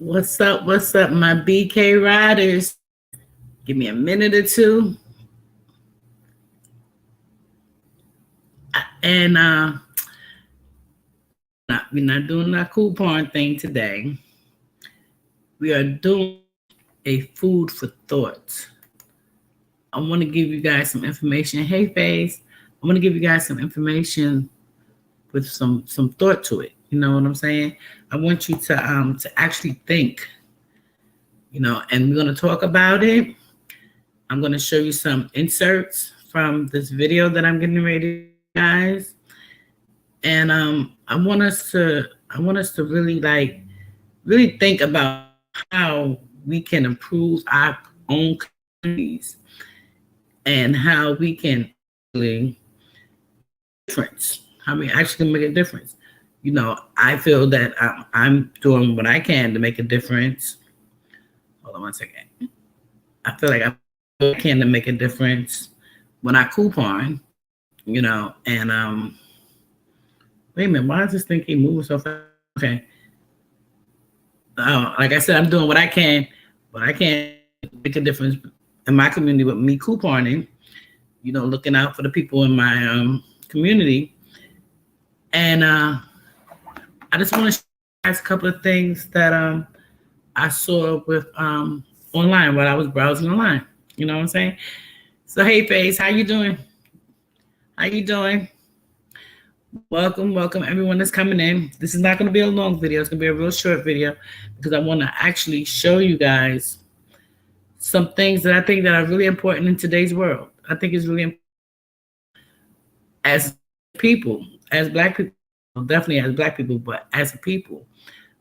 What's up? What's up, my BK riders? Give me a minute or two. And we're not doing our coupon thing today. We are doing a food for thought. I want to give you guys some information. Hey, Face. I want to give you guys some information with some thought to it. You know what I'm saying? I want you to actually think. And we're going to talk about it. I'm going to show you some inserts from this video that I'm getting ready to guys. And I want us to really think about how we can improve our own communities and how we can really difference. How we actually make a difference. I feel that I'm doing what I can to make a difference. Hold on one second. I feel like I can to make a difference when I coupon, and wait a minute, why does this thing keep moving so fast? Okay. Like I said, I'm doing what I can, but I can't make a difference in my community with me couponing, looking out for the people in my community. And I just want to show you guys a couple of things that I saw with online while I was browsing online. You know what I'm saying? So hey, Face, how you doing? How you doing? Welcome everyone that's coming in. This is not going to be a long video. It's going to be a real short video because I want to actually show you guys some things that I think that are really important in today's world. I think it's really important as people, as Black people, definitely as Black people, but as a people,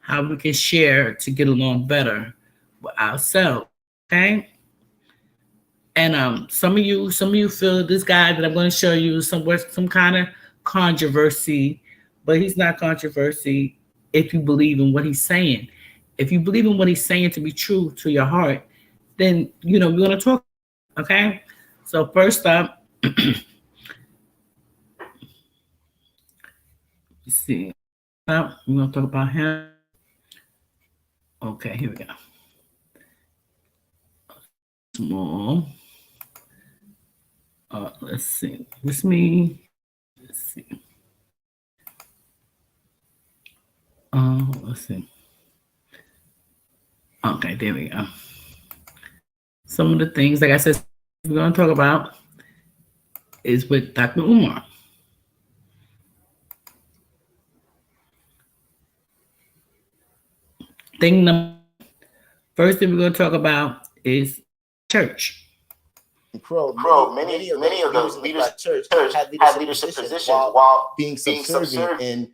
how we can share to get along better with ourselves. Okay. And some of you feel this guy that I'm going to show you some kind of controversy, but he's not controversy if you believe in what he's saying. If you believe in what he's saying to be true to your heart, then we're going to talk. Okay. So first up, let's see. We're going to talk about him. Okay, here we go. Small. Let's see. This me. Let's see. Let's see. Okay, there we go. Some of the things, like I said, we're going to talk about is with Dr. Umar. First thing we're going to talk about is church. Many of those leaders of church had leadership positions while being subservient in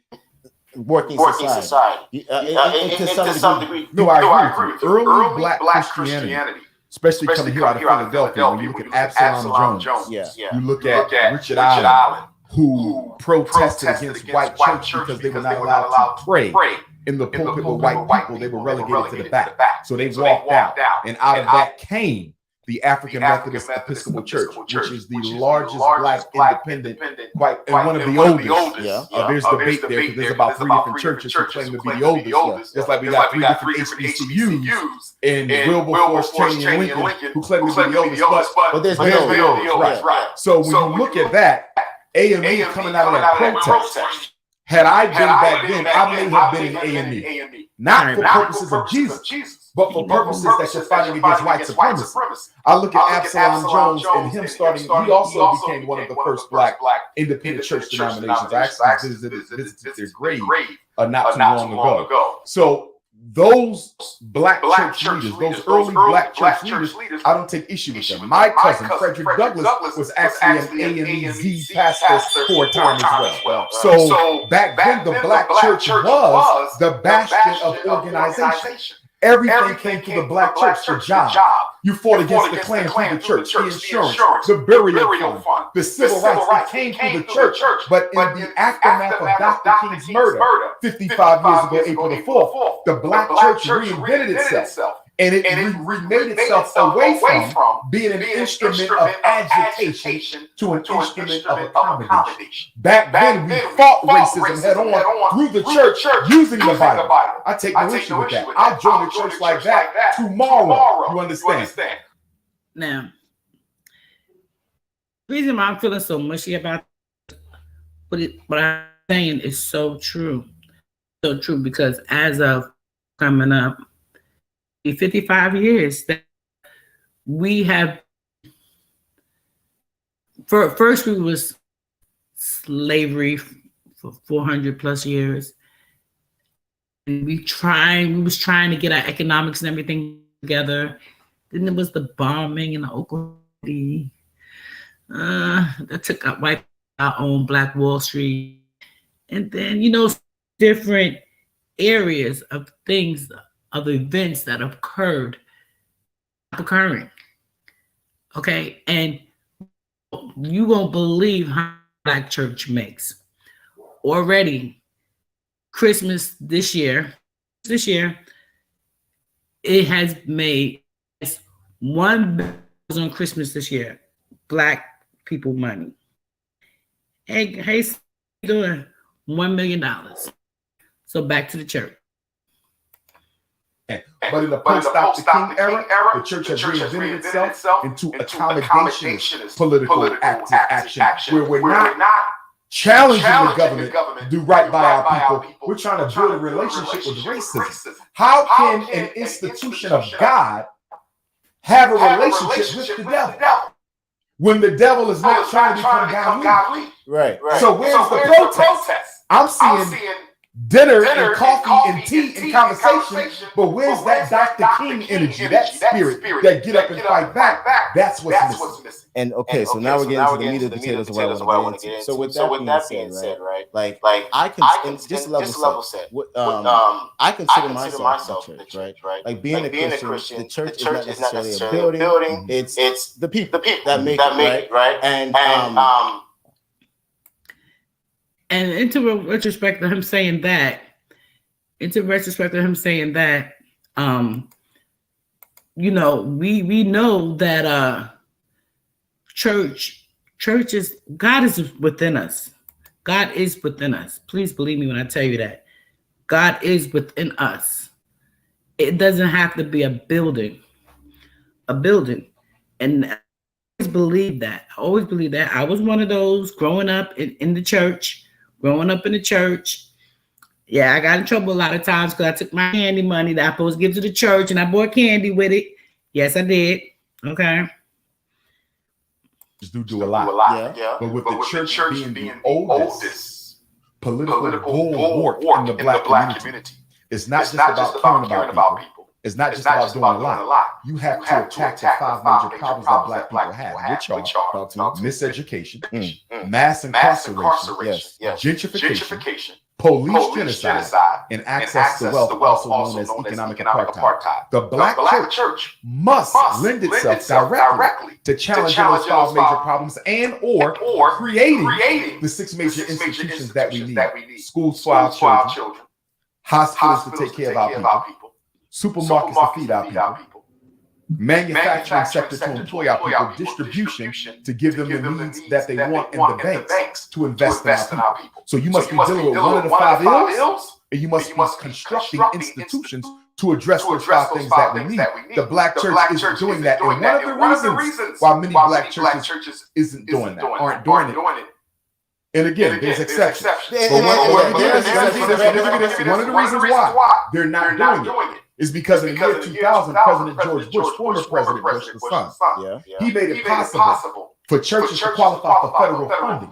working society. To some degree. No, I agree with you. Early Black Christianity, especially coming here out of Philadelphia, when you look at Absalom Jones, you look at Richard Allen, who protested against white church because they were not allowed to pray in the pulpit with white people. They were relegated to the back. So they walked out. And out of that came the African Methodist Episcopal Church, which is the largest Black independent, and one of the oldest. There's debate there because there's about 3 different churches who claim to be the oldest. Just like we got 3 different HBCUs in Wilberforce, Cheney, and Lincoln who claim to be the oldest. But there's the oldest. Right. So when you look at that, AME coming out of that protest, had I been back then, I may have been in AME. Not for purposes of Jesus, but for purposes that you're fighting against white supremacy. I look at Absalom Jones and him starting, he also became one of the first Black independent church denominations. I actually visited their grave not too long ago. So those Black church leaders, those early Black church leaders, I don't take issue with them. My cousin, Frederick Douglass, was actually an AMEZ pastor for a time as well. So back then, the Black church was the bastion of organization. Everything came to the Black church for job. You fought against the Klan through the church, the insurance, the burial fund, the civil rights. It came through the church. But in the aftermath of Dr. King's murder, 55 years ago, April the 4th, the Black church reinvented itself. And it remade itself away from being an instrument of agitation to an instrument of accommodation. Back then, we fought racism head on through the church using the Bible. I take no issue with that. I'll join a church like that tomorrow. You understand? Now, the reason why I'm feeling so mushy about what I'm saying is so true. So true, because as of coming up, 55 years that we have, first we was slavery for 400 plus years, and we was trying to get our economics and everything together. Then there was the bombing in the Oklahoma City that took out our own Black Wall Street, and then different areas of things, of events that have occurring. Okay, and you won't believe how Black church makes. Already, Christmas this year, it has made $1 billion on Christmas this year. Black people money. Hey, doing $1 million. So back to the church. But in the post-Dr. King era, the church has reinvented itself into accommodationist political active action, where we're not challenging the government to do right by our people. We're trying to build a relationship with racism. How can an institution of God have a relationship with the devil when the devil is not trying to become godly? Right. So where's the protest? I'm seeing dinner and coffee and tea and conversation, but where's that Dr. King energy, that spirit that get up and fight back? That's what's missing. And okay, so now we're getting to the meat of the potatoes of what I want to get into. So with that being said, right, like I can just level set. I consider myself a church, right? Like being a Christian, the church is not necessarily a building. It's the people that make it, right? And into retrospect of him saying that, we know that church is, God is within us. God is within us. Please believe me when I tell you that. God is within us. It doesn't have to be a building. And I always believe that. I was one of those growing up in the church. Yeah, I got in trouble a lot of times because I took my candy money that I supposed to give to the church and I bought candy with it. Yes, I did. Okay. Just do a lot. Yeah. But with the church being the oldest political bulwark in the black community, it's not just about caring about people. It's not just about doing a lot. You have to attack the 5 major problems that Black people have, which are miseducation, mass incarceration, gentrification, police genocide, and access to wealth, also known as economic apartheid. The Black church must lend itself directly to challenging those 5 major problems and or creating the 6 major institutions that we need. Schools for our children, hospitals to take care of our people, supermarkets to feed our people, manufacturing sector to employ our people, distribution to give them the needs that they want, and the banks to invest in our people. So you must be dealing with one of the 5 ills, and you must be constructing institutions to address those 5 things that we need. The Black church is doing that, and one of the reasons why many Black churches isn't doing that, aren't doing it. And again, there's exceptions. But one of the reasons why they're not doing it is because in the year 2000, President George Bush, former President Bush, the son, he made it possible for churches to qualify for federal funding,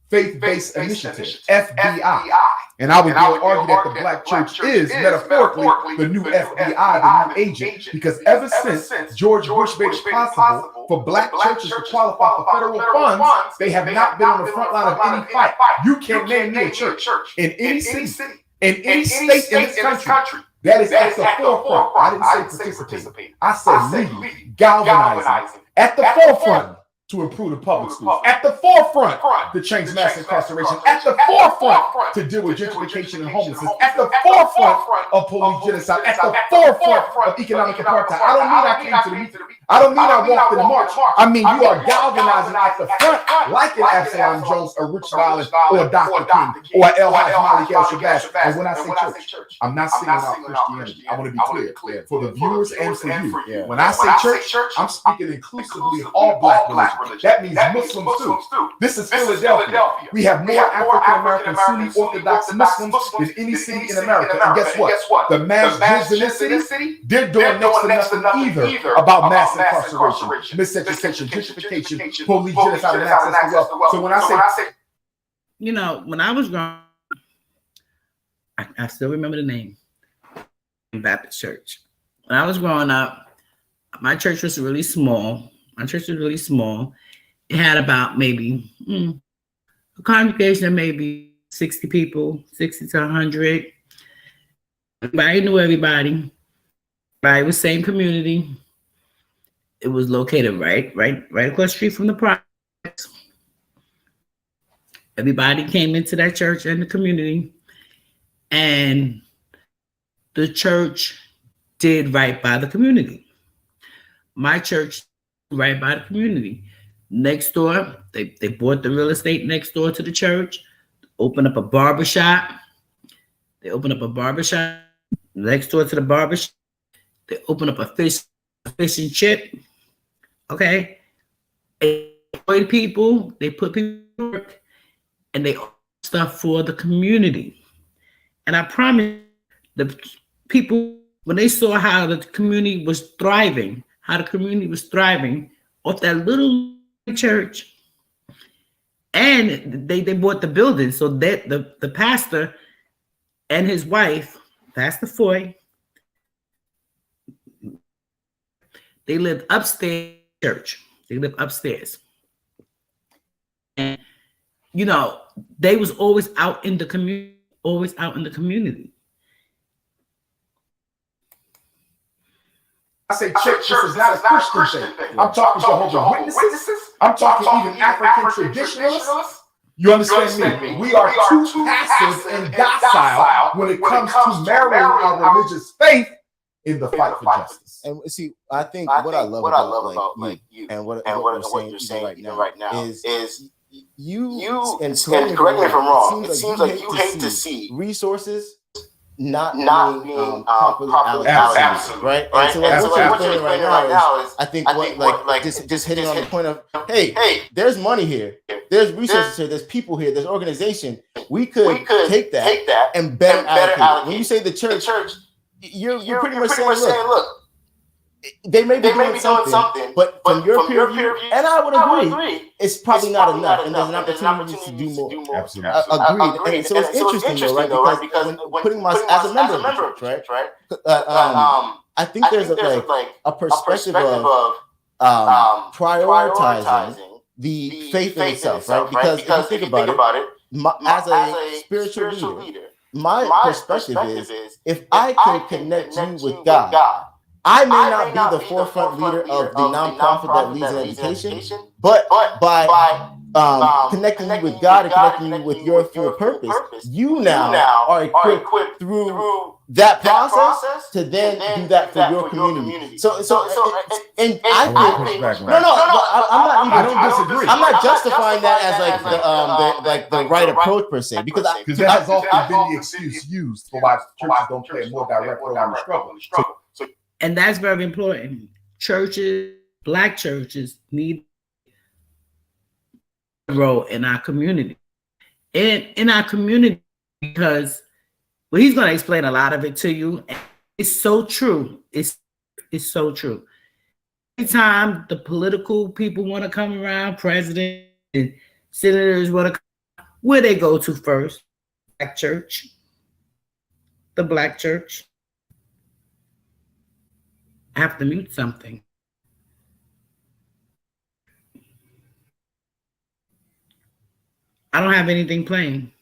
faith-based initiatives, FBI. And I would argue that the Black church is, metaphorically, the new FBI, the new agent, because ever since George Bush made it possible for Black churches to qualify for federal funds, they have not been on the front line of any fight. You can't name me a church in any city, in any state in this country that is at the forefront. I didn't say participate. I said lead, galvanizing, at the forefront to improve the public schools, at the forefront to change mass incarceration, at the forefront to deal with gentrification and homelessness, at the forefront of police genocide, at the forefront of economic apartheid. I don't mean I came to the meeting. I don't mean I walked in the march. I mean you are galvanizing at the front like an Absalom Jones, a Richard Allen, or a Dr. King, or El Haj Malik El Shabazz. And when I say church, I'm not singling out Christianity. I want to be clear for the viewers and for you. When I say church, I'm speaking inclusively of all black religion. That means Muslims too. This is Philadelphia. We have more African-American Sunni Orthodox Muslims than any city in America. And guess what? The mass Jews in this city, they're doing next to nothing either about mass incarceration, miseducation, gentrification, police genocide, and access to wealth. So when I say, you know, when I was growing, I still remember the name, Baptist Church. When I was growing up, my church was really small. It had about maybe a congregation of maybe 60 people, 60 to 100. Everybody knew everybody. Everybody was same community. It was located right across the street from the projects. Everybody came into that church and the community, and the church did right by the community. My church did right by the community. Next door, they bought the real estate next door to the church, opened up a barbershop. They opened up a barbershop next door to the barbershop. They opened up a fish and chip. Okay. They employed people, they put people to work, and they offered stuff for the community. And I promise the people, when they saw how the community was thriving off that little church, and they bought the building, so that the pastor and his wife, Pastor Foy, they lived upstairs church. They lived upstairs. And you know, they was always out in the community. I say church, this is not a Christian thing. I'm talking Jehovah's Witnesses. I'm talking even African traditionalists. You understand me? We are too passive and docile when it comes to marrying our religious faith in the fight for justice. And see, I think what I love about you and what you're saying right now is you and correct me if I'm wrong. It seems like you hate to see resources not being properly allocated, right? And so what you're explaining right now is, I think what just hitting on the point of, hey, there's money here, there's resources here, there's people here, there's organization. We could take that and better allocate it. When you say the church, you're pretty much saying, look, they may be doing something, but from your peer view, and I would agree, it's probably not enough, and there's an opportunity to do more. Absolutely. Agreed. And so it's interesting though, right? Because when putting myself as a member of the church, right? I think there's a perspective of prioritizing the faith in itself, right? Because if you think about it, as a spiritual leader, my perspective is, if I can connect you with God, I may not be the forefront leader of the nonprofit that leads in education, but by connecting you with God and connecting you with your full purpose, you now are equipped through that process to then do that for your community. So and I think I don't disagree. I'm not justifying that as the right approach per se, because that has often been the excuse used for why churches don't play a more direct role in the struggle. And that's very important. Churches, Black churches, need a role in our community. In our community, because he's going to explain a lot of it to you. And it's so true. It's so true. Every time the political people want to come around, presidents and senators want to come, where they go to first? Black church. The Black church. I have to mute something. I don't have anything playing.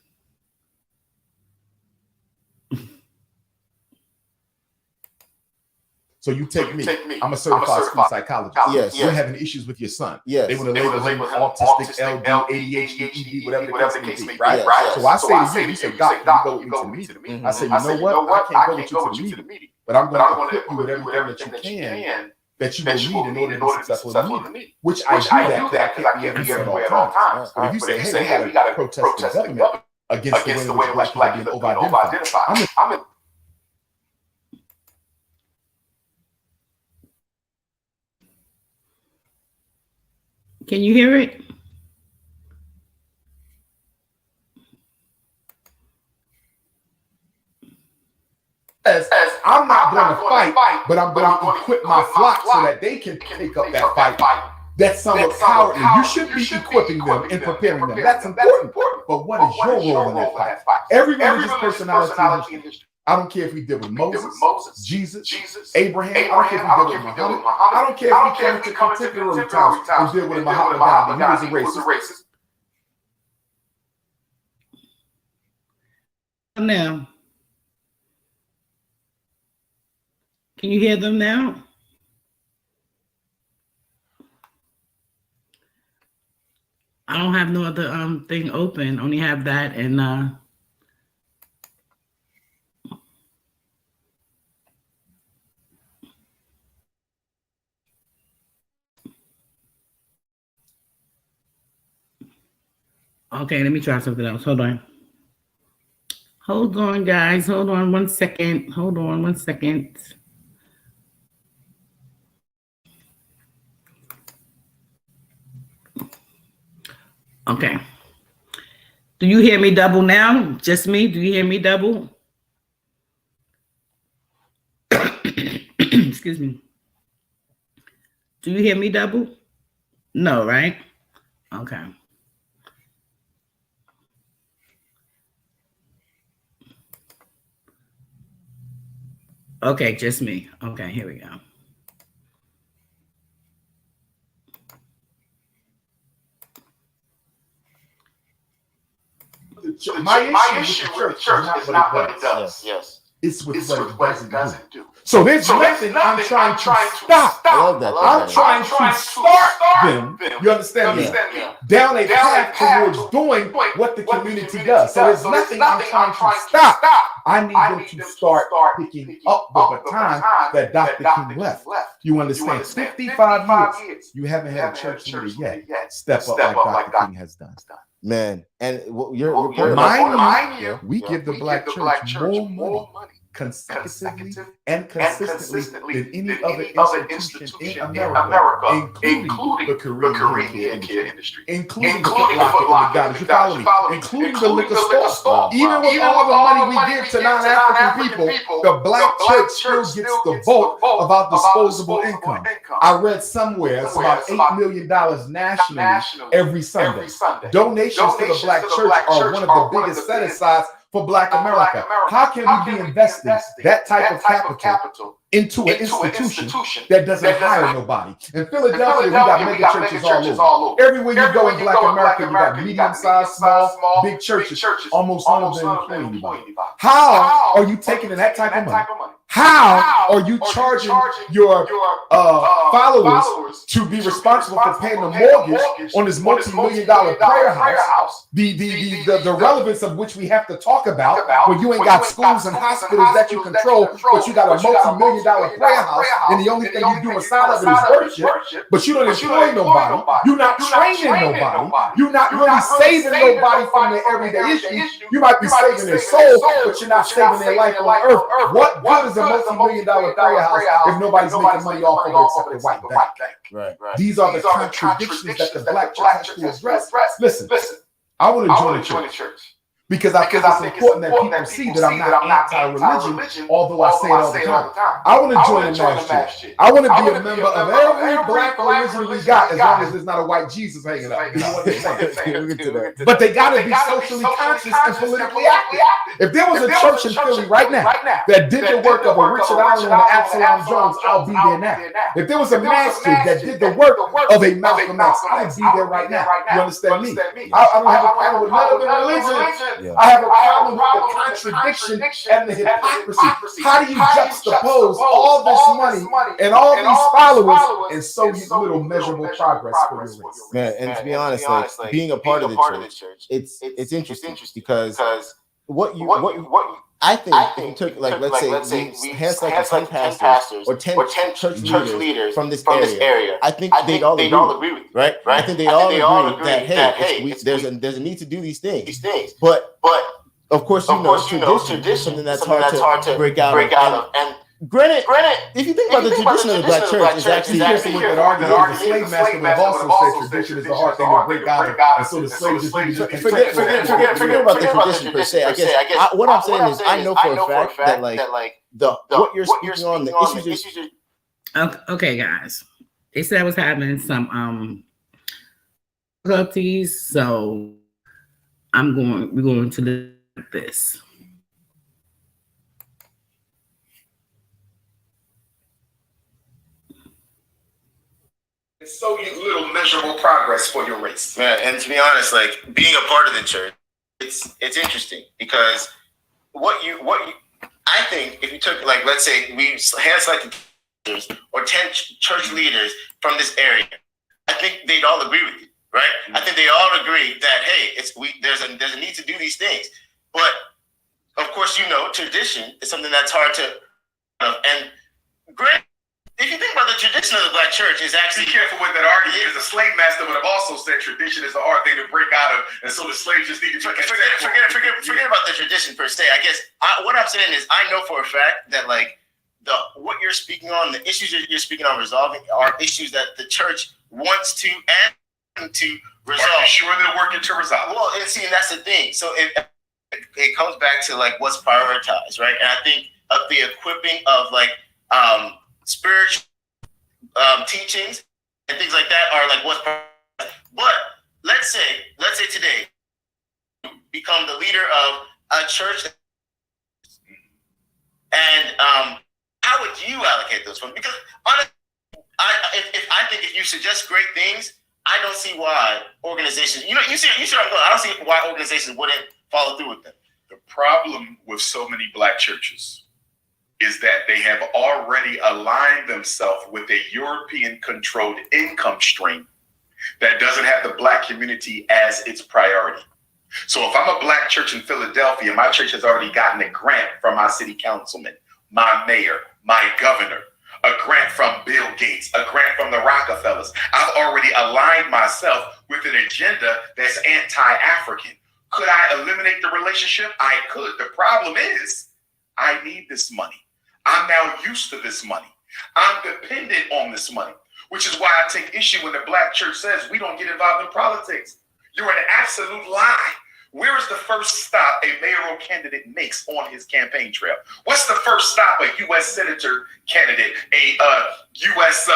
So you take me. I'm a certified school psychologist. Yes. You're having issues with your son. Yes. They want to label him autistic, LD, ADHD, ED, whatever the case may be, right? So I say to you say, Doc, you go with me to the meeting. I say, you know what? I can't go with you to the meeting, but I'm going to equip you with everything that you can that you will need in order to be successful in the meeting. Which I do that because I can't be everywhere at all times. But if you say, hey, we got to protest the government against the way in which black people are being over-identified. Can you hear it? I'm not going to fight, but I'm going to equip my flock so that they can take up that fight. That's somewhat cowardly. You should be equipping them and preparing them. That's important. But what is your role in that fight? Every religious personality in history. I don't care if we deal with Moses, Jesus, Abraham. I don't care if we deal with Muhammad. I don't care if we come into contemporary times and deal with Muhammad Gandhi, who was a racist. Now, can you hear them now? I don't have no other thing open. Only have that and okay, let me try something else. Hold on. Hold on, guys. Hold on 1 second. Hold on 1 second. Okay. Do you hear me double now? Just me? Do you hear me double? Excuse me. Do you hear me double? No, right? Okay. Okay, just me. Okay, here we go. My issue with the church is not what it does. Yes. It's with what it doesn't do. So there's nothing I'm trying to stop. I love that. I'm trying to start them. You understand me? Down a path towards doing what the community does. So there's nothing I'm trying to stop. I need them to start picking up the baton that Dr. King left. You understand? 55 years, you haven't had a church leader yet step up like Dr. King has done. Man, and your mind you, we give the black church more money consecutively and consistently than any other institution in America, including the Korean hair industry, including the Foot Locker and the you follow me, including the liquor store. Even with all the money we give to non-African people, the black church still gets the bulk of our disposable income. I read somewhere it's about $8 million nationally every Sunday. Donations to the black church are one of the biggest set-asides for Black America. How can we be investing that type of capital into an institution that doesn't hire nobody? In Philadelphia, we got mega churches all over. Everywhere you go in Black America, you got medium-sized, small, big churches. Almost none of them employ anybody. How are you taking in that type of money? How are you charging your followers to be responsible for paying the mortgage on this multi-million-dollar prayer house? The relevance of which we have to talk about, where you ain't got schools and hospitals that you control, but you got a multi-million-dollar prayer house, and the only thing you do inside of it is worship, but you don't employ nobody, you're not training nobody, you're not really saving nobody from their everyday issues. You might be saving their soul, but you're not saving their life on earth. What good is a multi-million-dollar prayer house if nobody's making money off of it except the white bank? Right. These are the contradictions that the black church has to address. Listen, I want to join the church because I think it's important that people see that I'm not anti-religion, although I say it all the time. I want to join the mass church. I want to be a member of every black religion we got, as long as there's not a white Jesus hanging up. You know what I'm saying? But they got to be socially conscious and politically active. If there was a church in Philly right now that did the work of a Richard Allen and an Absalom Jones, I'll be there now. If there was a masjid that did the work of a Malcolm X, I'd be there right now. You understand me? I don't have a problem with none of the religion. I have a problem with the contradiction and the hypocrisy. How do you juxtapose all this money and all these followers and so little measurable progress for your race? Man, and to be honest, like being a part of the church, it's interesting because what I think if you took, like, let's say we had like 10 pastors or 10 church leaders from this area, I think they'd all agree with it, right? I think they all agree that, hey, there's a need to do these things. But of course, tradition is something that's hard to break out of. And granted, if you think about the tradition of the black church, it's actually the slave master would have also said tradition is the hard thing to break out of, and so the slaves just forget about the tradition per se. I guess what I'm saying is I know for a fact that what you're speaking on, the issues. Okay, guys, they said I was having some difficulties, so we're going to look at this. So little measurable progress for your race. Yeah, and to be honest, like being a part of the church, it's interesting because what you I think if you took, like, let's say we hand selected or 10 church leaders from this area, I think they'd all agree with you, right? I think they all agree that, hey, there's a need to do these things, but of course, tradition is something that's hard to and great. If you think about the tradition of the black church, is actually be careful with that argument, because the slave master would have also said tradition is a hard thing to break out of, and so the slaves just need to forget about the tradition per se. I guess what I'm saying is I know for a fact that what you're speaking on, the issues that you're speaking on resolving, are issues that the church wants to and to resolve. Are you sure they're working to resolve? Well, and that's the thing. So it comes back to what's prioritized, right? And I think of the equipping of spiritual teachings and things like that are what's. But let's say today you become the leader of a church, and how would you allocate those funds? Because honestly, if you suggest great things, I don't see why organizations. You see what I'm going. I don't see why organizations wouldn't follow through with them. The problem with so many black churches is that they have already aligned themselves with a European-controlled income stream that doesn't have the black community as its priority. So if I'm a black church in Philadelphia, my church has already gotten a grant from my city councilman, my mayor, my governor, a grant from Bill Gates, a grant from the Rockefellers. I've already aligned myself with an agenda that's anti-African. Could I eliminate the relationship? I could. The problem is I need this money. I'm now used to this money. I'm dependent on this money, which is why I take issue when the black church says we don't get involved in politics. You're an absolute lie. Where is the first stop a mayoral candidate makes on his campaign trail? What's the first stop a U.S. senator candidate, a U.S.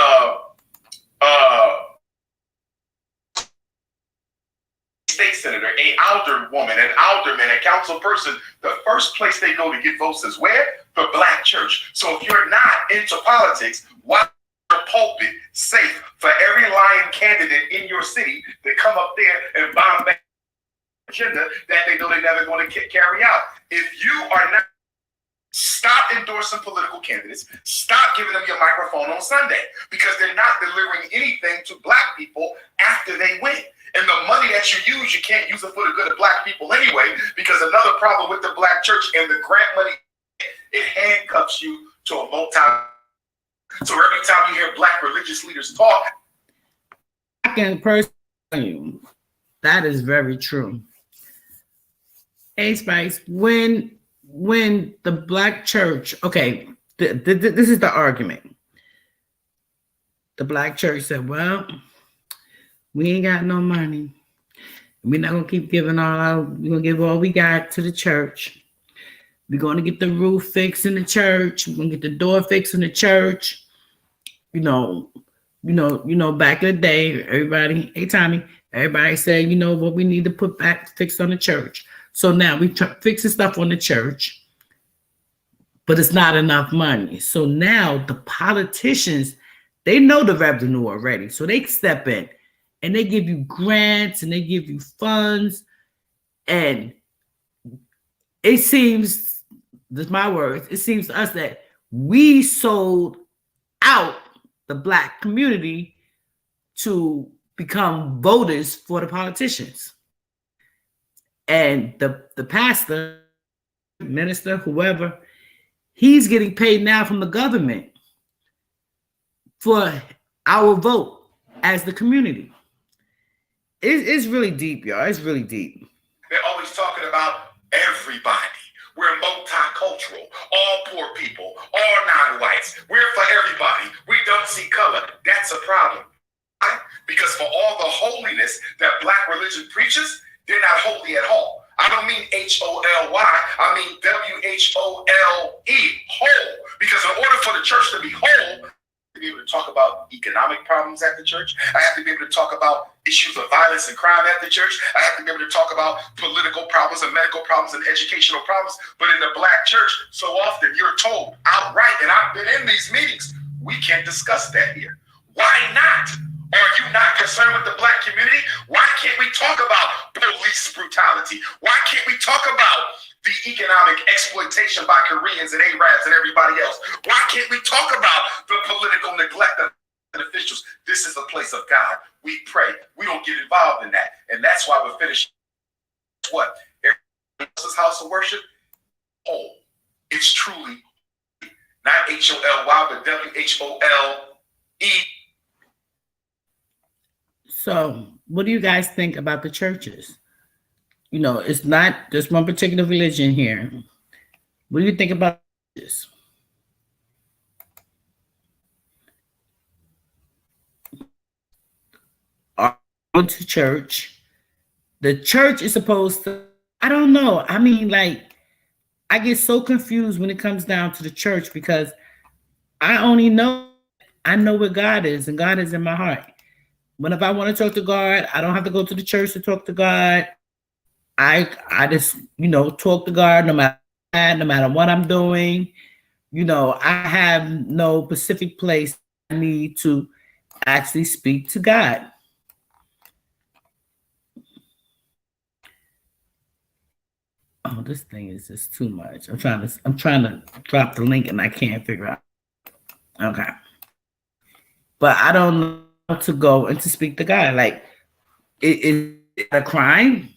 State senator, a alderwoman, an alderman, a council person, the first place they go to get votes is where? The black church. So if you're not into politics, why is your pulpit safe for every lying candidate in your city to come up there and bomb back agenda that they know they're never going to carry out? If you are not, stop endorsing political candidates. Stop giving them your microphone on Sunday, because they're not delivering anything to black people after they win. And the money that you use, you can't use it for the good of black people anyway, because another problem with the black church and the grant money, it handcuffs you to a multi. So every time you hear black religious leaders talk, I can personally, that is very true. Hey, Spice, when the black church, okay, this is the argument. The black church said, well, we ain't got no money. We're not going to keep giving we're going to give all we got to the church. We're going to get the roof fixed in the church. We're going to get the door fixed in the church. You know, back in the day, everybody, hey, Tommy, everybody said, what we need to put back fixed on the church. So now we fixing stuff on the church, but it's not enough money. So now the politicians, they know the revenue already. So they step in and they give you grants and they give you funds. And it seems, this is my words, it seems to us that we sold out the Black community to become voters for the politicians. And the pastor, minister, whoever, he's getting paid now from the government for our vote as the community. It's really deep, y'all. It's really deep. They're always talking about everybody. We're multicultural, all poor people, all non-whites. We're for everybody. We don't see color. That's a problem. Why? Because for all the holiness that Black religion preaches, they're not holy at all. I don't mean H-O-L-Y. I mean W-H-O-L-E, whole. Because in order for the church to be whole, to be able to talk about economic problems at the church. I have to be able to talk about issues of violence and crime at the church. I have to be able to talk about political problems and medical problems and educational problems. But in the Black church, so often you're told outright, and I've been in these meetings, we can't discuss that here. Why not? Are you not concerned with the Black community? Why can't we talk about police brutality? Why can't we talk about the economic exploitation by Koreans and Arabs and everybody else? Why can't we talk about the political neglect of officials? This is a place of God. We pray. We don't get involved in that. And that's why we're finishing what? Everybody's house of worship? Oh, it's truly not H-O-L-Y, but W-H-O-L-E. So what do you guys think about the churches? You know, it's not just one particular religion here. What do you think about this? Are you going to church? The church is supposed to, I don't know. I mean, like, I get so confused when it comes down to the church because I know where God is, and God is in my heart. When if I want to talk to God, I don't have to go to the church to talk to God. I just, talk to God no matter what I'm doing. I have no specific place I need to actually speak to God. Oh, this thing is just too much. I'm trying to drop the link and I can't figure out. Okay. But I don't know how to go and to speak to God. Like, is it a crime?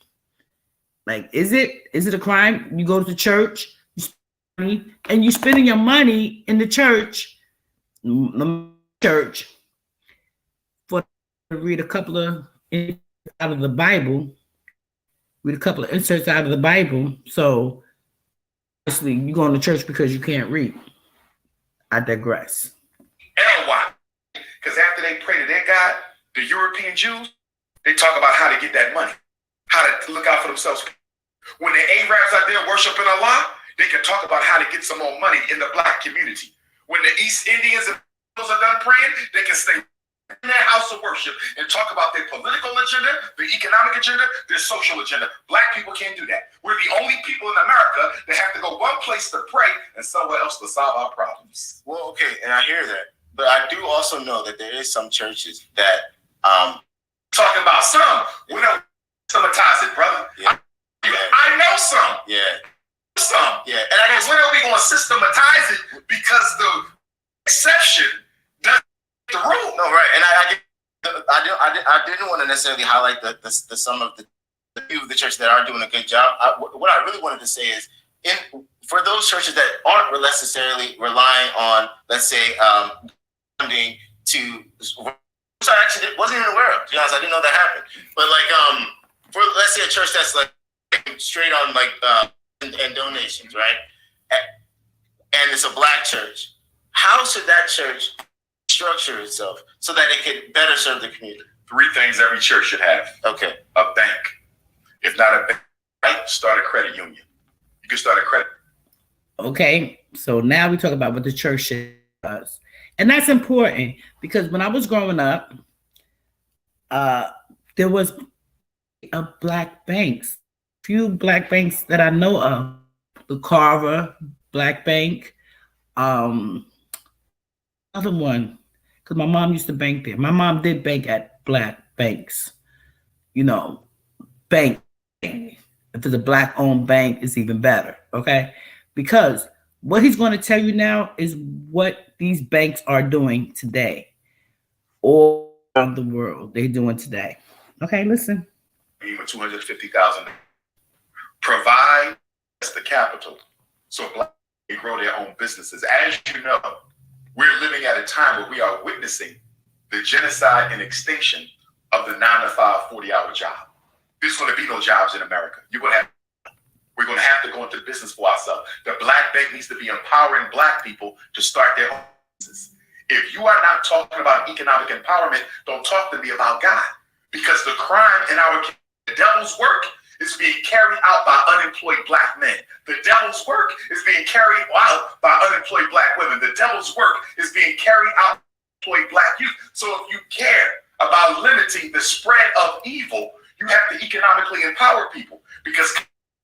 Like, is it a crime? You go to church, you spend money, and you're spending your money in the church for to read a couple of out of the Bible. Read a couple of inserts out of the Bible. So obviously you go to church because you can't read. I digress. L-Y. Because after they pray to their God, the European Jews, they talk about how to get that money, how to look out for themselves. When the Arabs out there worshiping Allah, they can talk about how to get some more money in the Black community. When the East Indians and are done praying, they can stay in their house of worship and talk about their political agenda, their economic agenda, their social agenda. Black people can't do that. We're the only people in America that have to go one place to pray and somewhere else to solve our problems. Well, okay, and I hear that. But I do also know that there is some churches that talking about some. We don't systematize it, brother. Yeah. I know some. Yeah. Some. Yeah. And I guess when are we going to systematize it? Because the exception doesn't the rule. No, right. And I didn't want to necessarily highlight the some of the few of the churches that are doing a good job. What I really wanted to say is, for those churches that aren't necessarily relying on, let's say, funding to, which I actually wasn't even aware of. To be honest, I didn't know that happened. But like, for let's say a church that's like straight on like and donations, right? And it's a Black church. How should that church structure itself so that it could better serve the community? 3 things every church should have. Okay. A bank. If not a bank, right, start a credit union. You can start a credit. Okay, so now we talk about what the church does. And that's important because when I was growing up, there was a Black banks, few Black banks that I know of. The Carver Black Bank, another one, because my mom used to bank there. My mom did bank at Black banks, bank. If it's a black-owned bank, it's even better, okay? Because what he's going to tell you now is what these banks are doing today, all around the world. They're doing today. Okay, listen. $250,000. Provide the capital so black people grow their own businesses. As you know, we're living at a time where we are witnessing the genocide and extinction of the 9-to-5, 40-hour job. There's going to be no jobs in America. We're going to have to go into business for ourselves. The black bank needs to be empowering black people to start their own business. If you are not talking about economic empowerment, don't talk to me about God. Because the crime in our community, the devil's work, is being carried out by unemployed black men. The devil's work is being carried out by unemployed black women. The devil's work is being carried out by unemployed black youth. So if you care about limiting the spread of evil, you have to economically empower people. Because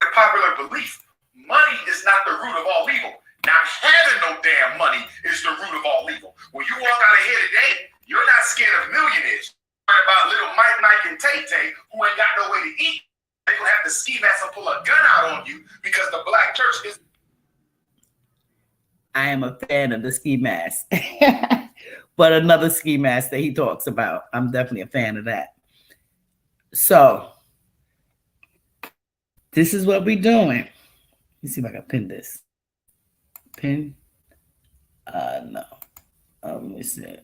the popular belief, money is not the root of all evil. Not having no damn money is the root of all evil. When you walk out of here today, you're not scared of millionaires. You're worried about little Mike, Nike, and Tay-Tay who ain't got no way to eat. They're going to have to ski mask and pull a gun out on you because the black church is. I am a fan of the ski mask. But another ski mask that he talks about, I'm definitely a fan of that. So, this is what we're doing. Let me see if I can pin this. Pin? No. Let me see.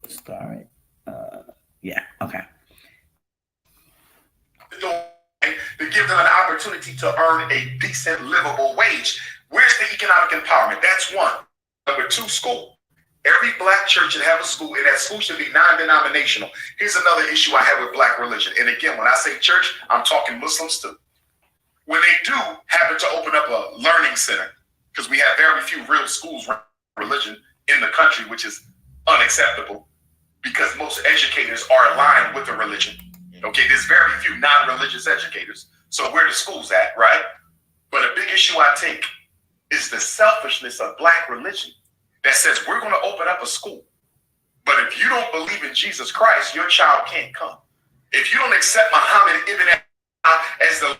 Start. Yeah, okay. To give them an opportunity to earn a decent, livable wage. Where's the economic empowerment? That's one. Number two, school. Every black church should have a school, and that school should be non-denominational. Here's another issue I have with black religion. And again, when I say church, I'm talking Muslims too. When they do happen to open up a learning center, because we have very few real schools around religion in the country, which is unacceptable, because most educators are aligned with the religion. Okay, there's very few non-religious educators. So where the schools at, right? But a big issue I take is the selfishness of black religion that says we're going to open up a school. But if you don't believe in Jesus Christ, your child can't come. If you don't accept Muhammad Ibn as the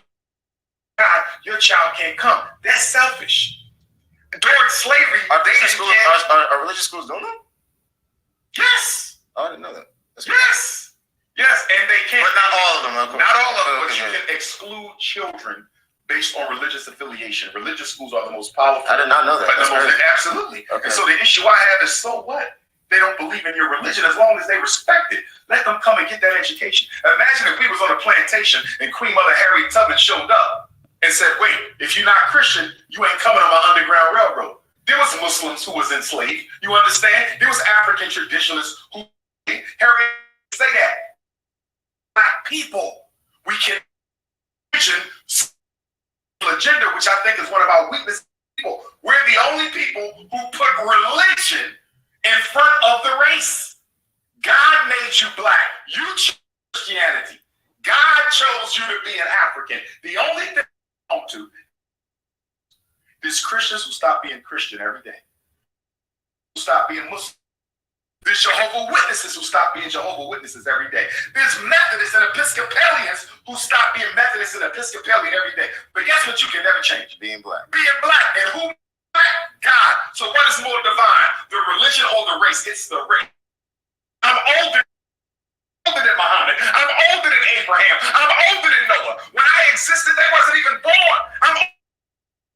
God, your child can't come. That's selfish. During slavery, are religious schools doing that? Yes. I didn't know that. Yes. Yes, and they can't. But not all of them. Not all of them, but you can exclude children based on religious affiliation. Religious schools are the most powerful. I did not know that. Absolutely. Okay. And so the issue I have is, so what? They don't believe in your religion as long as they respect it. Let them come and get that education. Imagine if we was on a plantation and Queen Mother Harriet Tubman showed up and said, wait, if you're not Christian, you ain't coming on my Underground Railroad. There was Muslims who was enslaved. You understand? There was African traditionalists who Harriet say that. Black people, we can mention agenda, which I think is one of our weaknesses. People, we're the only people who put religion in front of the race. God made you black. You chose Christianity. God chose you to be an African. The only thing I want to is Christians who stop being Christian every day, who stop being Muslim. There's Jehovah's Witnesses who stop being Jehovah's Witnesses every day. There's Methodists and Episcopalians who stop being Methodists and Episcopalian every day. But guess what you can never change? Being black. Being black. And who? God. So what is more divine? The religion or the race? It's the race. I'm older than Muhammad. I'm older than Abraham. I'm older than Noah. When I existed, they wasn't even born. I'm older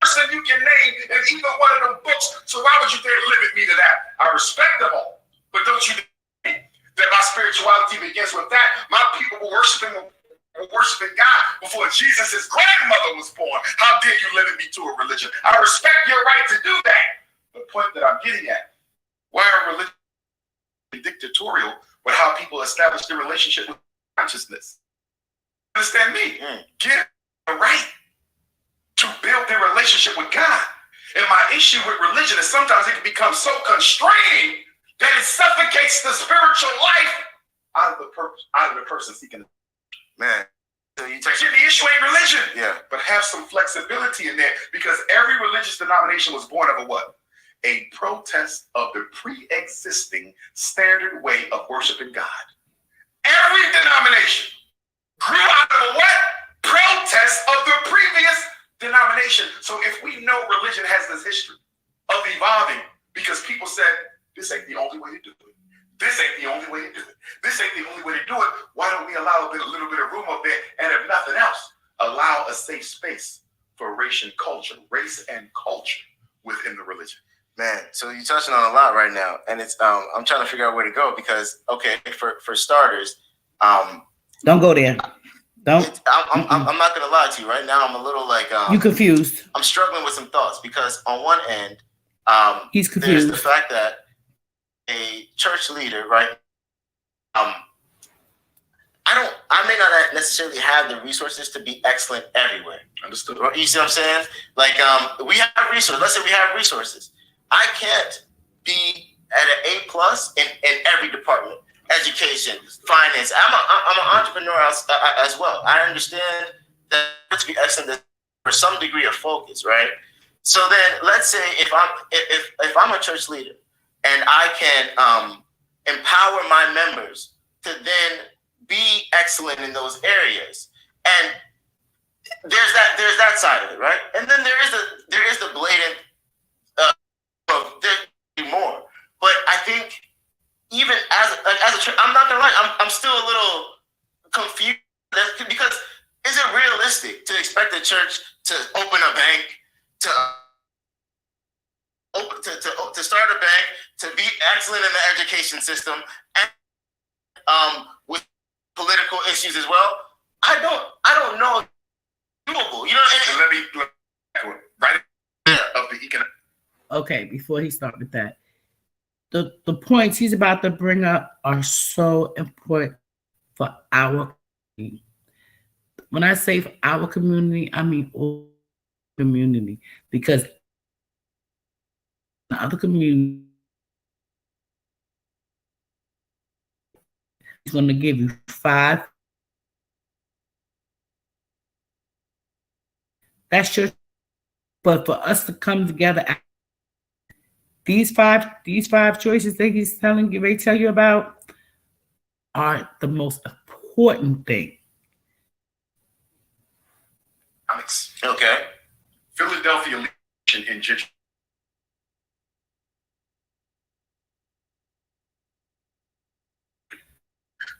than person you can name in either one of them books. So why would you dare limit me to that? I respect them all. But don't you think that my spirituality begins with that? My people were worshiping God before Jesus' grandmother was born. How dare you limit me to a religion? I respect your right to do that. The point that I'm getting at, why are religions dictatorial with how people establish their relationship with consciousness? Understand me? Get the right to build their relationship with God. And my issue with religion is sometimes it can become so constraining that it suffocates the spiritual life out of the person seeking. Man, so the issue ain't religion. Yeah, but have some flexibility in there, because every religious denomination was born of a what? A protest of the pre-existing standard way of worshiping God. Every denomination grew out of a what? protest of the previous denomination. So if we know religion has this history of evolving because people said, this ain't the only way to do it. This ain't the only way to do it. This ain't the only way to do it. Why don't we allow a little bit of room up there? And if nothing else, allow a safe space for race and culture within the religion. Man, so you're touching on a lot right now, and it's I'm trying to figure out where to go because for starters, don't go there. Don't. I'm not gonna lie to you. Right now, I'm a little like you confused. I'm struggling with some thoughts because on one end, he's confused. There's the fact that a church leader, right? I may not necessarily have the resources to be excellent everywhere. Understood. You see what I'm saying? Like we have resources. Let's say we have resources. I can't be at an A+ in every department. Education, finance. I'm an entrepreneur as well. I understand that to be excellent for some degree of focus, right? So then, let's say if I'm a church leader and I can empower my members to then be excellent in those areas, and there's that side of it, right? And then there is the blatant there's more. But I think even as a church, I'm not gonna lie, I'm still a little confused because is it realistic to expect a church to open a bank, to start a bank, to be excellent in the education system, and with political issues as well? I don't know if it's doable. You know, and let me right of the economic. Okay, before he starts with that, the points he's about to bring up are so important for our community. When I say for our community, I mean all community, because the other community is going to give you 5. That's your, but for us to come together. These five choices that he's telling you, they tell you about, are the most important thing. Okay. Philadelphia in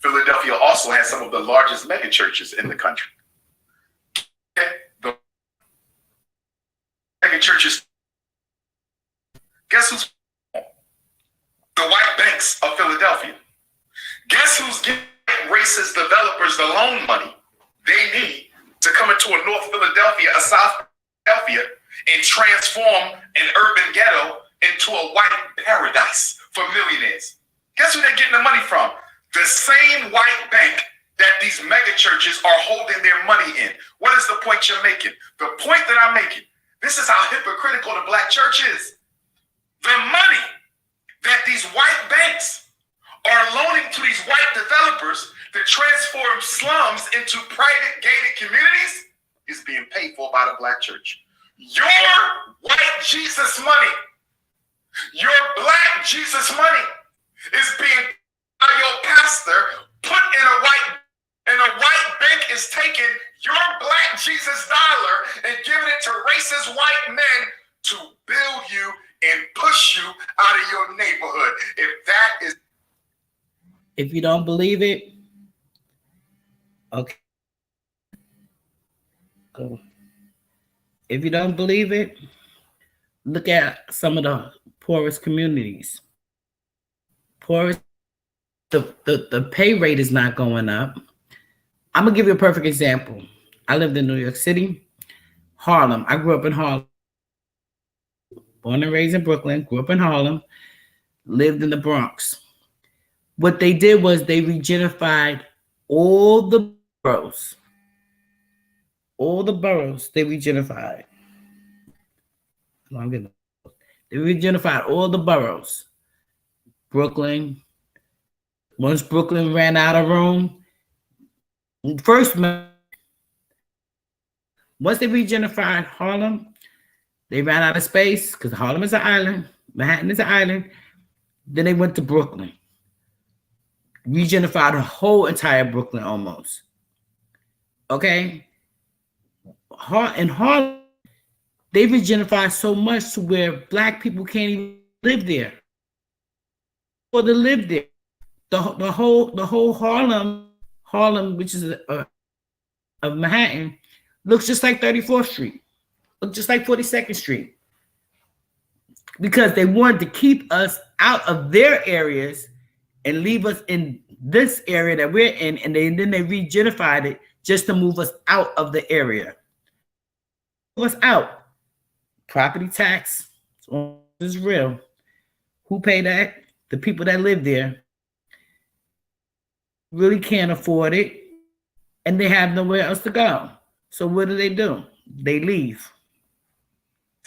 Philadelphia also has some of the largest mega churches in the country. The mega churches. Guess who's the white banks of Philadelphia? Guess who's giving racist developers the loan money they need to come into a North Philadelphia, a South Philadelphia, and transform an urban ghetto into a white paradise for millionaires? Guess who they're getting the money from? The same white bank that these mega churches are holding their money in. What is the point you're making? The point that I'm making, this is how hypocritical the black church is. The money that these white banks are loaning to these white developers to transform slums into private gated communities is being paid for by the black church. Your white Jesus money, your black Jesus money is being by your pastor put in a white, and a white bank is taking your black Jesus dollar and giving it to racist white men to build you and push you out of your neighborhood. If you don't believe it, okay. Go. If you don't believe it, look at some of the poorest communities. The pay rate is not going up. I'm gonna give you a perfect example. I lived in New York City, Harlem. I grew up in Harlem. Born and raised in Brooklyn, grew up in Harlem, lived in the Bronx. What they did was they regentrified all the boroughs. All the boroughs they regentrified. They regentrified all the boroughs. Brooklyn. Once Brooklyn ran out of room, once they regentrified Harlem, they ran out of space because Harlem is an island. Manhattan is an island. Then they went to Brooklyn. Regentrified the whole entire Brooklyn almost. Okay? in Harlem, they've been gentrified so much to where black people can't even live there. Or to live there, the whole Harlem, which is of Manhattan, looks just like 34th Street, looks just like 42nd Street, because they wanted to keep us out of their areas and leave us in this area that we're in, and then they re-gentrified it just to move us out of the area. Move us out. Property tax is real. Who pay that? The people that live there really can't afford it, and they have nowhere else to go. So what do? They leave.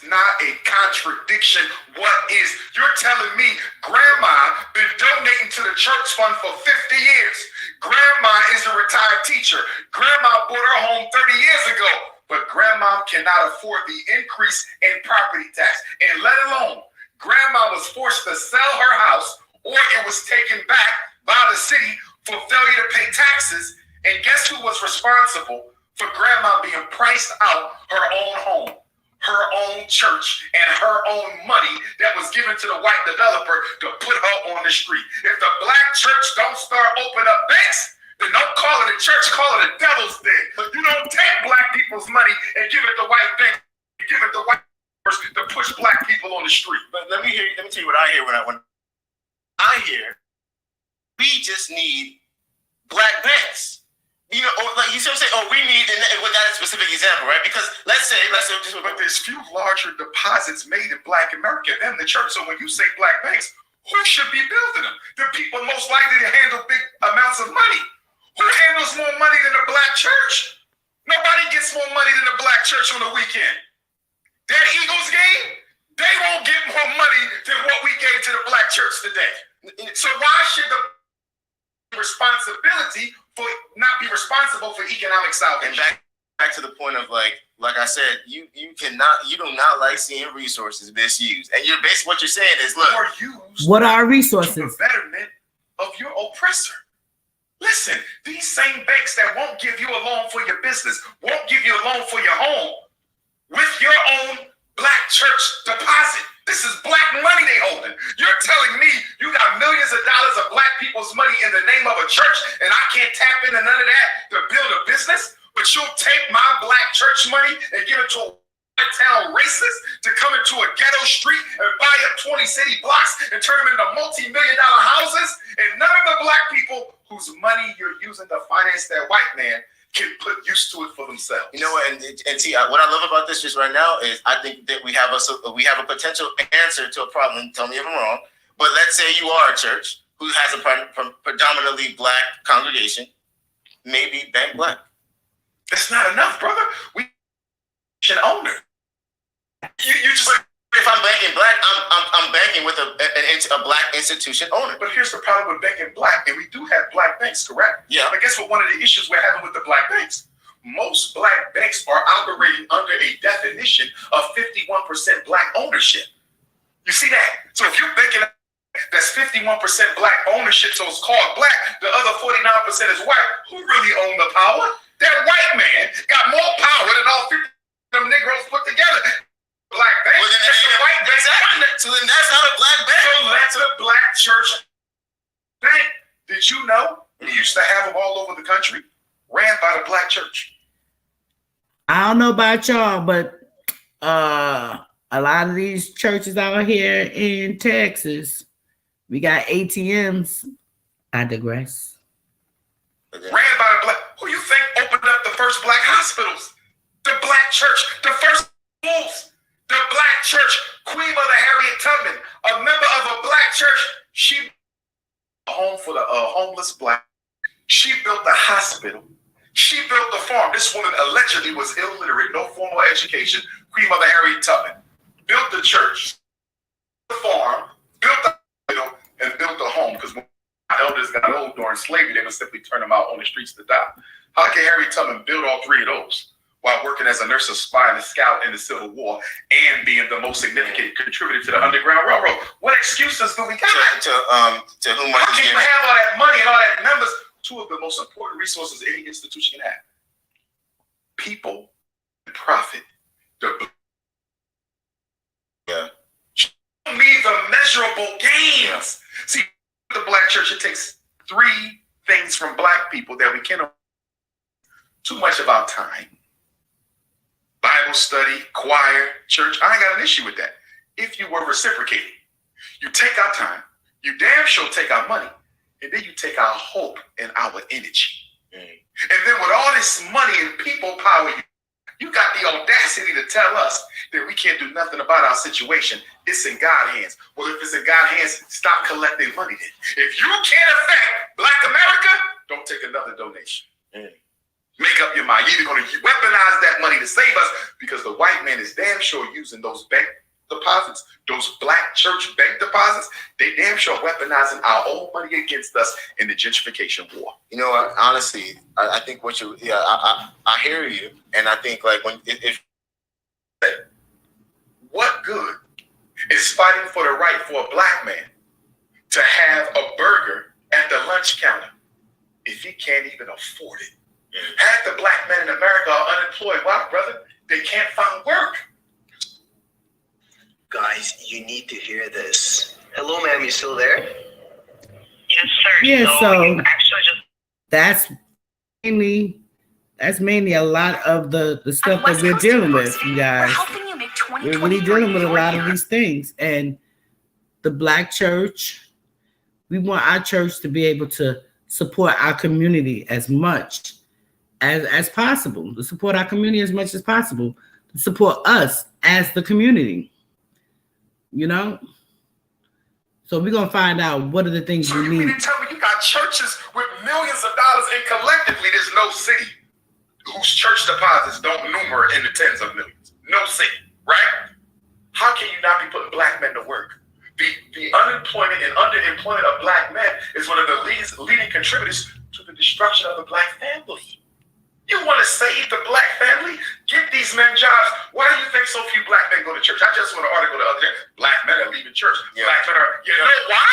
Not a contradiction. What is? You're telling me grandma been donating to the church fund for 50 years. Grandma is a retired teacher. Grandma bought her home 30 years ago, but grandma cannot afford the increase in property tax. And let alone, grandma was forced to sell her house, or it was taken back by the city for failure to pay taxes. And guess who was responsible for grandma being priced out her own home, her own church, and her own money that was given to the white developer to put her on the street? If the black church don't start opening up banks, then don't call it a church, call it a devil's den. But you don't take black people's money and give it to white banks, give it to white person to push black people on the street. But let me tell you what I hear when I hear we just need black banks. You know, like you see what I'm saying? Oh, we need, and with that specific example, right? Because let's say, but there's few larger deposits made in Black America than the church. So when you say black banks, who should be building them? The people most likely to handle big amounts of money. Who handles more money than the black church? Nobody gets more money than the black church on the weekend. That Eagles game, they won't get more money than what we gave to the black church today. So why should the responsibility for not be responsible for economic salvation? And back to the point of like I said, you do not like seeing resources misused. And you're basically what you're saying is, look, or used what are resources? to the betterment of your oppressor. Listen, these same banks that won't give you a loan for your business, won't give you a loan for your home, with your own black church deposit. This is black money they holding. You're telling me you got millions of dollars of black people's money in the name of a church, and I can't tap into none of that to build a business? But you'll take my black church money and give it to a town racist to come into a ghetto street and buy up 20 city blocks and turn them into multi-million-dollar houses, and none of the black people whose money you're using to finance that white man can put use to it for themselves. You know what? And see, what I love about this just right now is I think that we have a potential answer to a problem. Tell me if I'm wrong, but let's say you are a church who has a predominantly black congregation, maybe bank black. That's not enough, brother. We should own it. You just. If I'm banking black, I'm banking with a black institution owner. But here's the problem with banking black, and we do have black banks, correct? Yeah. But guess what? One of the issues we're having with the black banks, most black banks are operating under a definition of 51% black ownership. You see that? So if you're banking that's 51% black ownership, so it's called black, the other 49% is white. Who really own the power? That white man got more power than all 50 of them Negroes put together. Black bank. Well, that's a white bank. Exactly. So then that's not a black bank. So that's a black church bank. Did you know we used to have them all over the country, ran by the black church? I don't know about y'all, but a lot of these churches out here in Texas, we got ATMs. I digress. Ran by the black. Who you think opened up the first black hospitals? The black church. The first schools. The black church, Queen Mother Harriet Tubman, a member of a black church, she built a home for the homeless black. She built a hospital. She built the farm. This woman allegedly was illiterate, no formal education. Queen Mother Harriet Tubman built the church, the farm, built the hospital, and built the home. Because when elders got old during slavery, they would simply turn them out on the streets to die. How can Harriet Tubman build all three of those while working as a nurse, a spy, and a scout in the Civil War, and being the most significant contributor to the Underground Railroad? What excuses do we got? To whom How can you have all that money and all that numbers? Two of the most important resources any institution can have. People profit. Yeah. Show me the measurable gains. See, the black church, it takes 3 things from black people that we cannot. Too much of our time. Bible study, choir, church. I ain't got an issue with that. If you were reciprocating, you take our time, you damn sure take our money, and then you take our hope and our energy. And then with all this money and people power, you got the audacity to tell us that we can't do nothing about our situation. It's in God's hands. Well, if it's in God's hands, stop collecting money then. If you can't affect Black America, don't take another donation. Make up your mind. You're either going to weaponize that money to save us, because the white man is damn sure using those bank deposits, those black church bank deposits. They damn sure weaponizing our own money against us in the gentrification war. You know what? Honestly, I think what you, I hear you, and I think like if what good is fighting for the right for a black man to have a burger at the lunch counter if he can't even afford it? Half the black men in America are unemployed. Why, brother? They can't find work. Guys, you need to hear this. Hello, ma'am, you still there? Yes, sir. Yeah, so actually just that's mainly a lot of the stuff that we're dealing with, you guys. We're really dealing with a lot of these things. And the black church, we want our church to be able to support our community as much as possible, to support our community as much as possible, to support us as the community, you know? So we're going to find out what are the things So we you need. mean to tell me you got churches with millions of dollars, and collectively there's no city whose church deposits don't numer in the tens of millions? No city, right? How can you not be putting black men to work? The unemployment and underemployment of black men is one of the leading contributors to the destruction of the black family. You want to save the black family? Get these men jobs. Why do you think so few black men go to church? I just saw an article the other day. Black men are leaving church. Yeah. Black men are, you know why?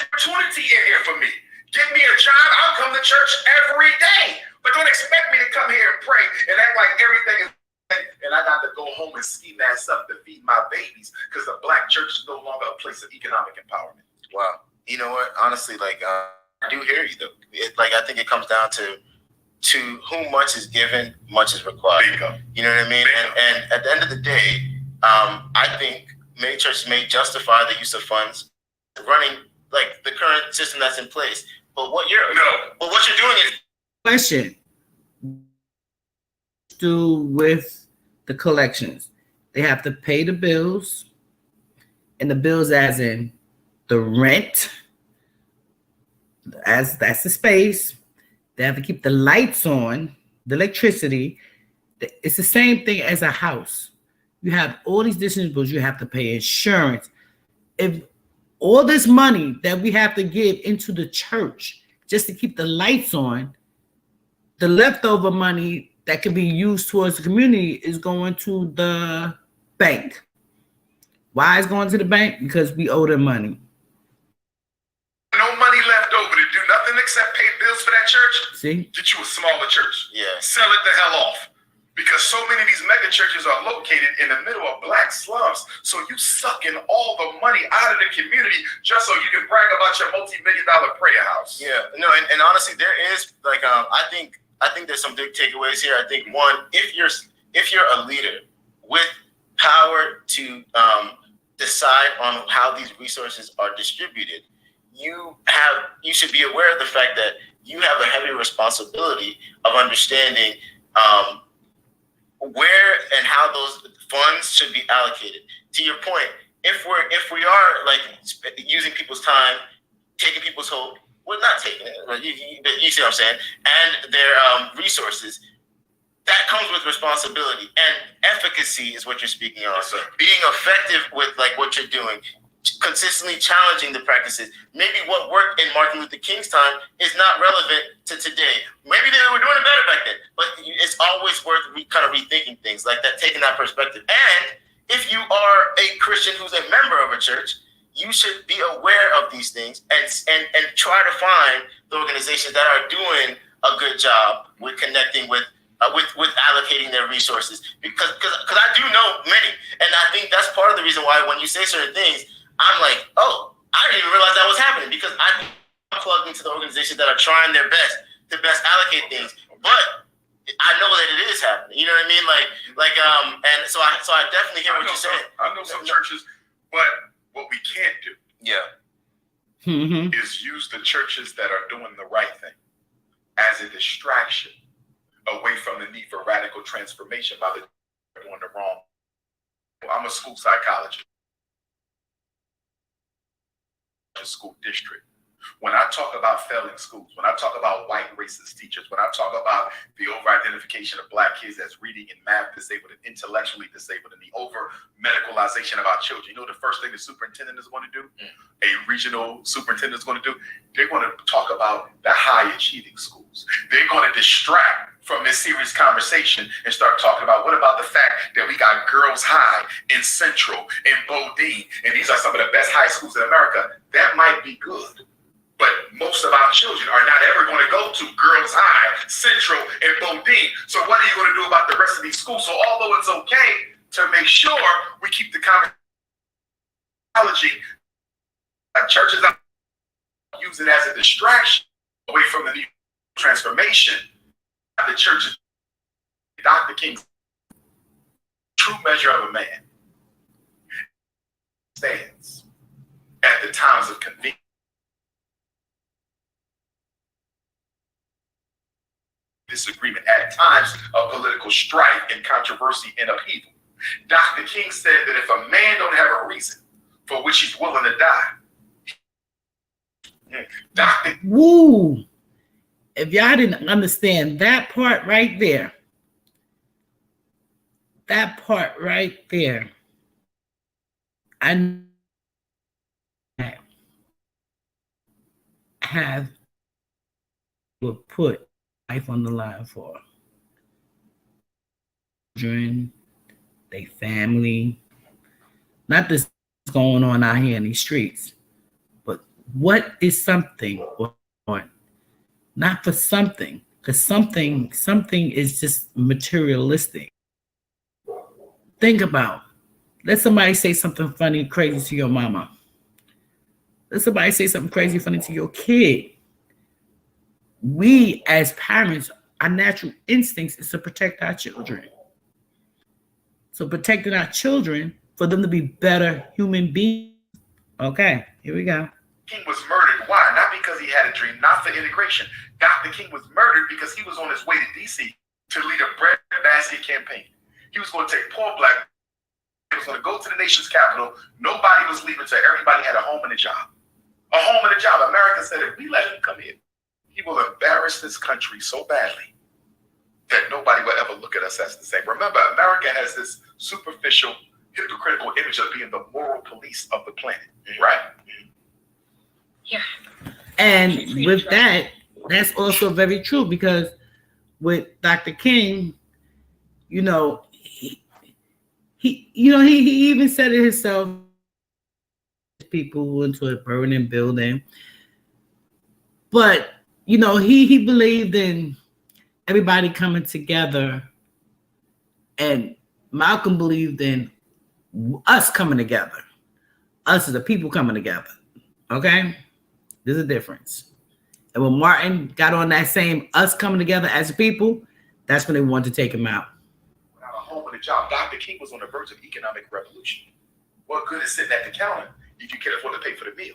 Opportunity in here for me. Give me a job. I'll come to church every day. But don't expect me to come here and pray and act like everything is, and I got to go home and ski mask up to feed my babies because the black church is no longer a place of economic empowerment. Wow. You know what? Honestly, like I do hear you though. I think it comes down to whom much is given, much is required. Bingo. You know what I mean? And at the end of the day, I think many churches may justify the use of funds running like the current system that's in place. But what you're doing is Question. Do with the collections. They have to pay the bills, and the bills as in the rent, as that's the space. They have to keep the lights on, the electricity. It's the same thing as a house. You have all these additional bills. You have to pay insurance. If all this money that we have to give into the church just to keep the lights on, the leftover money that can be used towards the community is going to the bank. Why is going to the bank? Because we owe them money. No money left over to do nothing except pay bills for that church. See? Get you a smaller church. Yeah. Sell it the hell off. Because so many of these mega churches are located in the middle of black slums. So you sucking all the money out of the community just so you can brag about your multi-million-dollar prayer house. Yeah, no, and honestly, there is like I think there's some big takeaways here. I think one, if you're a leader with power to decide on how these resources are distributed, you should be aware of the fact that you have a heavy responsibility of understanding where and how those funds should be allocated. To your point, if we are like using people's time, taking people's hope, we're not taking it. You see what I'm saying? And their resources. That comes with responsibility and efficacy is what you're speaking on. Yes, sir. Being effective with like what you're doing, consistently challenging the practices. Maybe what worked in Martin Luther King's time is not relevant to today. Maybe they were doing it better back then, but it's always worth kind of rethinking things like that, taking that perspective. And if you are a Christian who's a member of a church, you should be aware of these things and try to find the organizations that are doing a good job with connecting with with allocating their resources, because I do know many, and I think that's part of the reason why when you say certain things, I'm like, oh, I didn't even realize that was happening, because I'm plugged into the organizations that are trying their best to best allocate things, but I know that it is happening. You know what I mean? And so I definitely hear what you're saying. I know some churches, but what we can't do, is use the churches that are doing the right thing as a distraction away from the need for radical transformation by the doing the wrong. I'm a school psychologist, school district. When I talk about failing schools, when I talk about white racist teachers, when I talk about the over-identification of black kids as reading and math disabled and intellectually disabled, and the over-medicalization of our children, you know the first thing the superintendent is going to do, a regional superintendent is going to do? They're going to talk about the high-achieving schools. They're going to distract from this serious conversation and start talking about, what about the fact that we got Girls High in Central, in Bodine, and these are some of the best high schools in America. That might be good, but most of our children are not ever going to go to Girls High, Central, and Bodine. So what are you going to do about the rest of these schools? So although it's okay to make sure we keep the conversation, churches use it as a distraction away from the need for transformation. The church, Dr. King's true measure of a man, stands at the times of convenience, disagreement, at times of political strife and controversy and upheaval. Dr. King said that if a man don't have a reason for which he's willing to die, Woo! If y'all didn't understand that part right there, I have will put life on the line for children, their family, not this going on out here in these streets, but what is something on? Not for something, because something is just materialistic. Think about, let somebody say something funny, crazy to your mama. Let somebody say something crazy, funny to your kid. We as parents, our natural instincts is to protect our children. So protecting our children for them to be better human beings. Okay, here we go. King was murdered. Why? Not because he had a dream, not for integration. Dr. King was murdered because he was on his way to DC to lead a breadbasket campaign. He was going to take poor black, he was going to go to the nation's capital. Nobody was leaving until everybody had a home and a job. A home and a job. America said, if we let him come here, he will embarrass this country so badly that nobody will ever look at us as the same. Remember, America has this superficial, hypocritical image of being the moral police of the planet, right? Yeah. And with that, that's also very true, because with Dr. King, he even said it himself. People into a burning building, but he believed in everybody coming together, and Malcolm believed in us coming together, us as the people coming together. Okay, there's a difference. And when Martin got on that same us coming together as people, that's when they wanted to take him out. Without a home and a job, Dr. King was on the verge of economic revolution. What good is sitting at the counter if you can't afford to pay for the meal?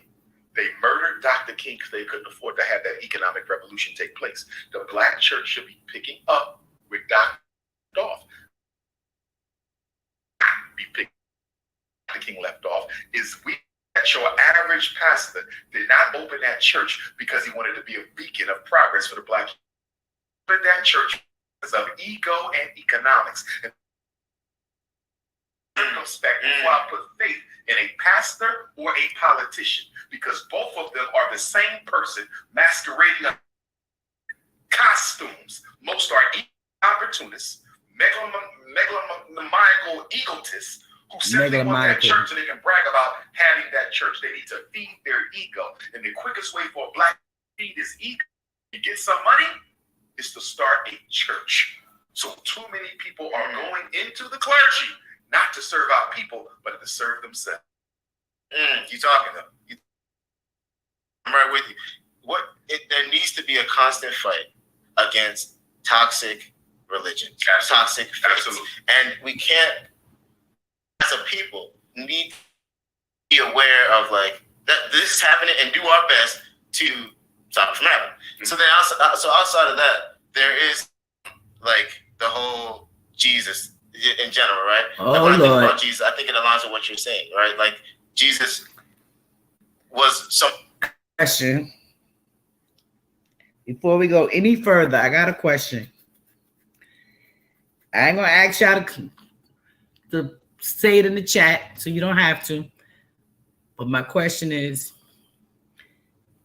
They murdered Dr. King because they couldn't afford to have that economic revolution take place. The black church should be picking up with Dr. off. Be picking Dr. King left off is we. That your average pastor did not open that church because he wanted to be a beacon of progress for the black. But that church is of ego and economics. And I put faith in a pastor or a politician, because both of them are the same person masquerading costumes. Most are opportunists, megalomaniacal egotists, who simply want that church so they can brag about having that church. They need to feed their ego. And the quickest way for a black to feed his ego and get some money is to start a church. So too many people are going into the clergy not to serve our people, but to serve themselves. You talking though? I'm right with you. There needs to be a constant fight against toxic religion, toxic faith. Absolutely. And we can't, as a people, need to be aware of like that this is happening and do our best to stop it from happening. Mm-hmm. So then, outside of that, there is like the whole Jesus in general, right? Oh, like when Lord. I think about Jesus, I think it aligns with what you're saying, right? Like Jesus was some question. Before we go any further, I got a question. I ain't gonna ask y'all to say it in the chat, so you don't have to. But my question is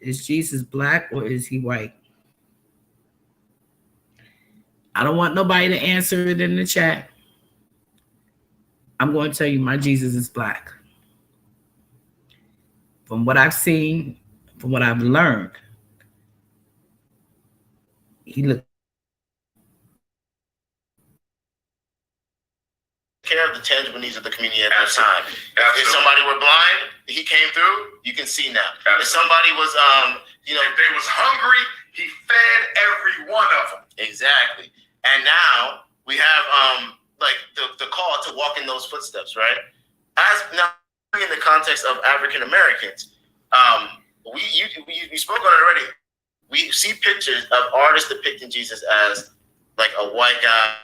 Jesus black or is he white? I don't want nobody to answer it in the chat. I'm going to tell you my Jesus is black. From what I've seen, from what I've learned, he looked care of the tangible needs of the community at that time. If somebody were blind, he came through. You can see now. Absolutely. If somebody was, if they was hungry, he fed every one of them. Exactly. And now we have like the call to walk in those footsteps, right? As now in the context of African Americans, we spoke on it already. We see pictures of artists depicting Jesus as like a white guy.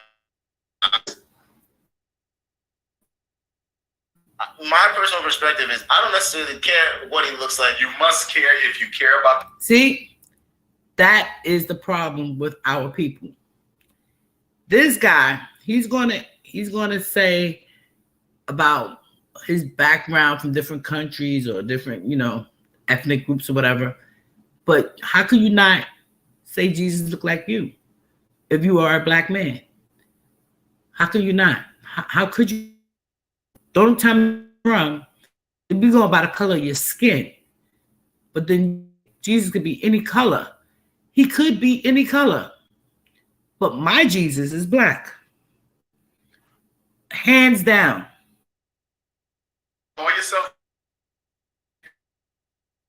My personal perspective is I don't necessarily care what he looks like. You must care if you care about. See, that is the problem with our people. This guy, he's gonna say about his background from different countries or different, ethnic groups or whatever. But how could you not say Jesus look like you if you are a black man? How could you not? How could you? Don't tell me I'm wrong. We go by the color of your skin. But then Jesus could be any color. He could be any color. But my Jesus is black. Hands down. Call yourself.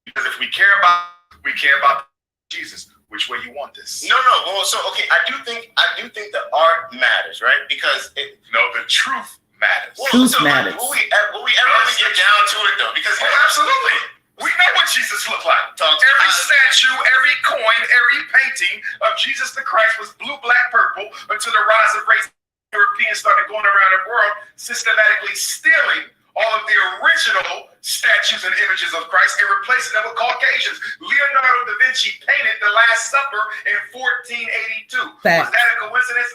Because if we care about Jesus. Which way you want this? No. Well, so okay, I do think the art matters, right? Because the truth matters. Well, Truth matters. Will we ever get down to it though? Because absolutely. We know what Jesus looked like. Every statue, every coin, every painting of Jesus the Christ was blue, black, purple until the rise of race. Europeans started going around the world systematically stealing all of the original statues and images of Christ and replacing them with Caucasians. Leonardo da Vinci painted the Last Supper in 1482. Was that a coincidence?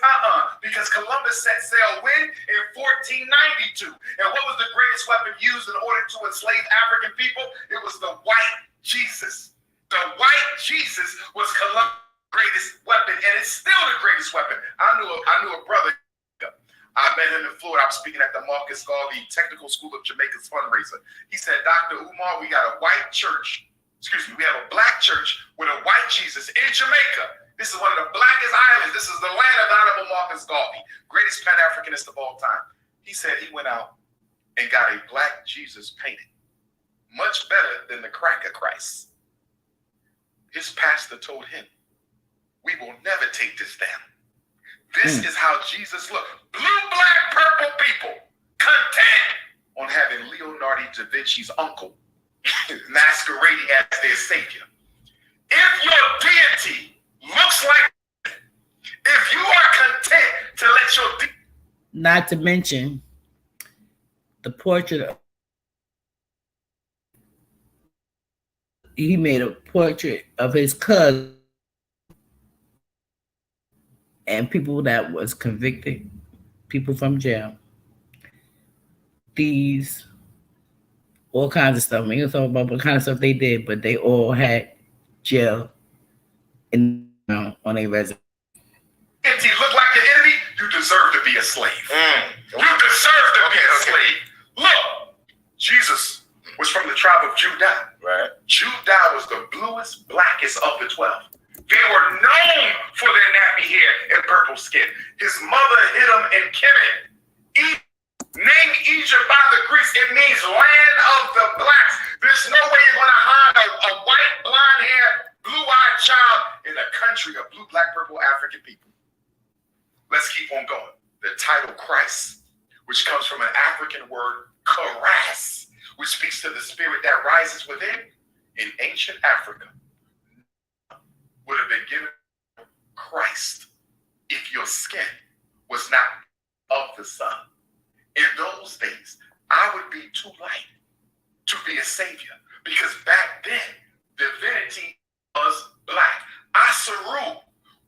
Because Columbus set sail when? In 1492. And what was the greatest weapon used in order to enslave African people? It was the white Jesus. The white Jesus was Columbus' greatest weapon, and it's still the greatest weapon. I knew a brother. I met him in Florida. I was speaking at the Marcus Garvey Technical School of Jamaica's fundraiser. He said, Dr. Umar, we got a white church. We have a black church with a white Jesus in Jamaica. This is one of the blackest islands. This is the land of the Honorable Marcus Garvey, greatest Pan-Africanist of all time. He said he went out and got a black Jesus painted, much better than the cracker Christ. His pastor told him, we will never take this down. This is how Jesus looked. Blue, black, purple people content on having Leonardo da Vinci's uncle masquerading as their savior. If your deity looks like, if you are content to let your not to mention the portrait he made a portrait of his cousin and people that was convicted, people from jail, these, all kinds of stuff. I mean, you talk about what kind of stuff they did, but they all had jail on their resume. If you look like the enemy, you deserve to be a slave. You deserve to be a slave. Look, Jesus was from the tribe of Judah. Right. Judah was the bluest, blackest of the 12. They were known for their nappy hair and purple skin. His mother hid him in Kemet. Name Egypt by the Greeks. It means land of the blacks. There's no way you're going to hide a white, blonde hair, blue-eyed child in a country of blue, black, purple African people. Let's keep on going. The title Christ, which comes from an African word, karas, which speaks to the spirit that rises within. In ancient Africa, would have been given Christ if your skin was not of the sun. In those days, I would be too light to be a savior, because back then, divinity was black. Asaru,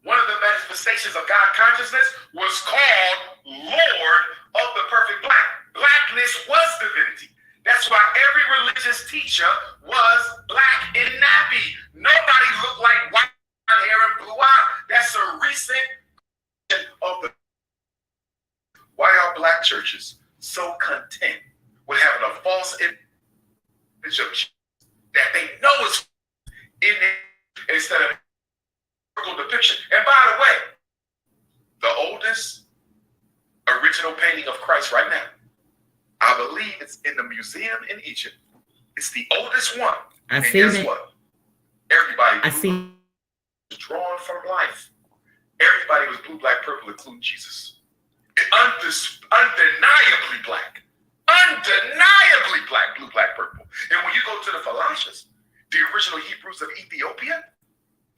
one of the manifestations of God consciousness, was called Lord of the perfect black. Blackness was divinity. That's why every religious teacher was black and nappy. Nobody looked like white hair and blue eyes. That's a recent of the. Why are black churches so content with having a false image of Jesus that they know is in there instead of a depiction? And by the way, the oldest original painting of Christ right now, I believe it's in the museum in Egypt. It's the oldest one. I see it. What? Everybody was drawn from life. Everybody was blue, black, purple, including Jesus. Undeniably black. Undeniably black, blue, black, purple. And when you go to the Falashas, the original Hebrews of Ethiopia,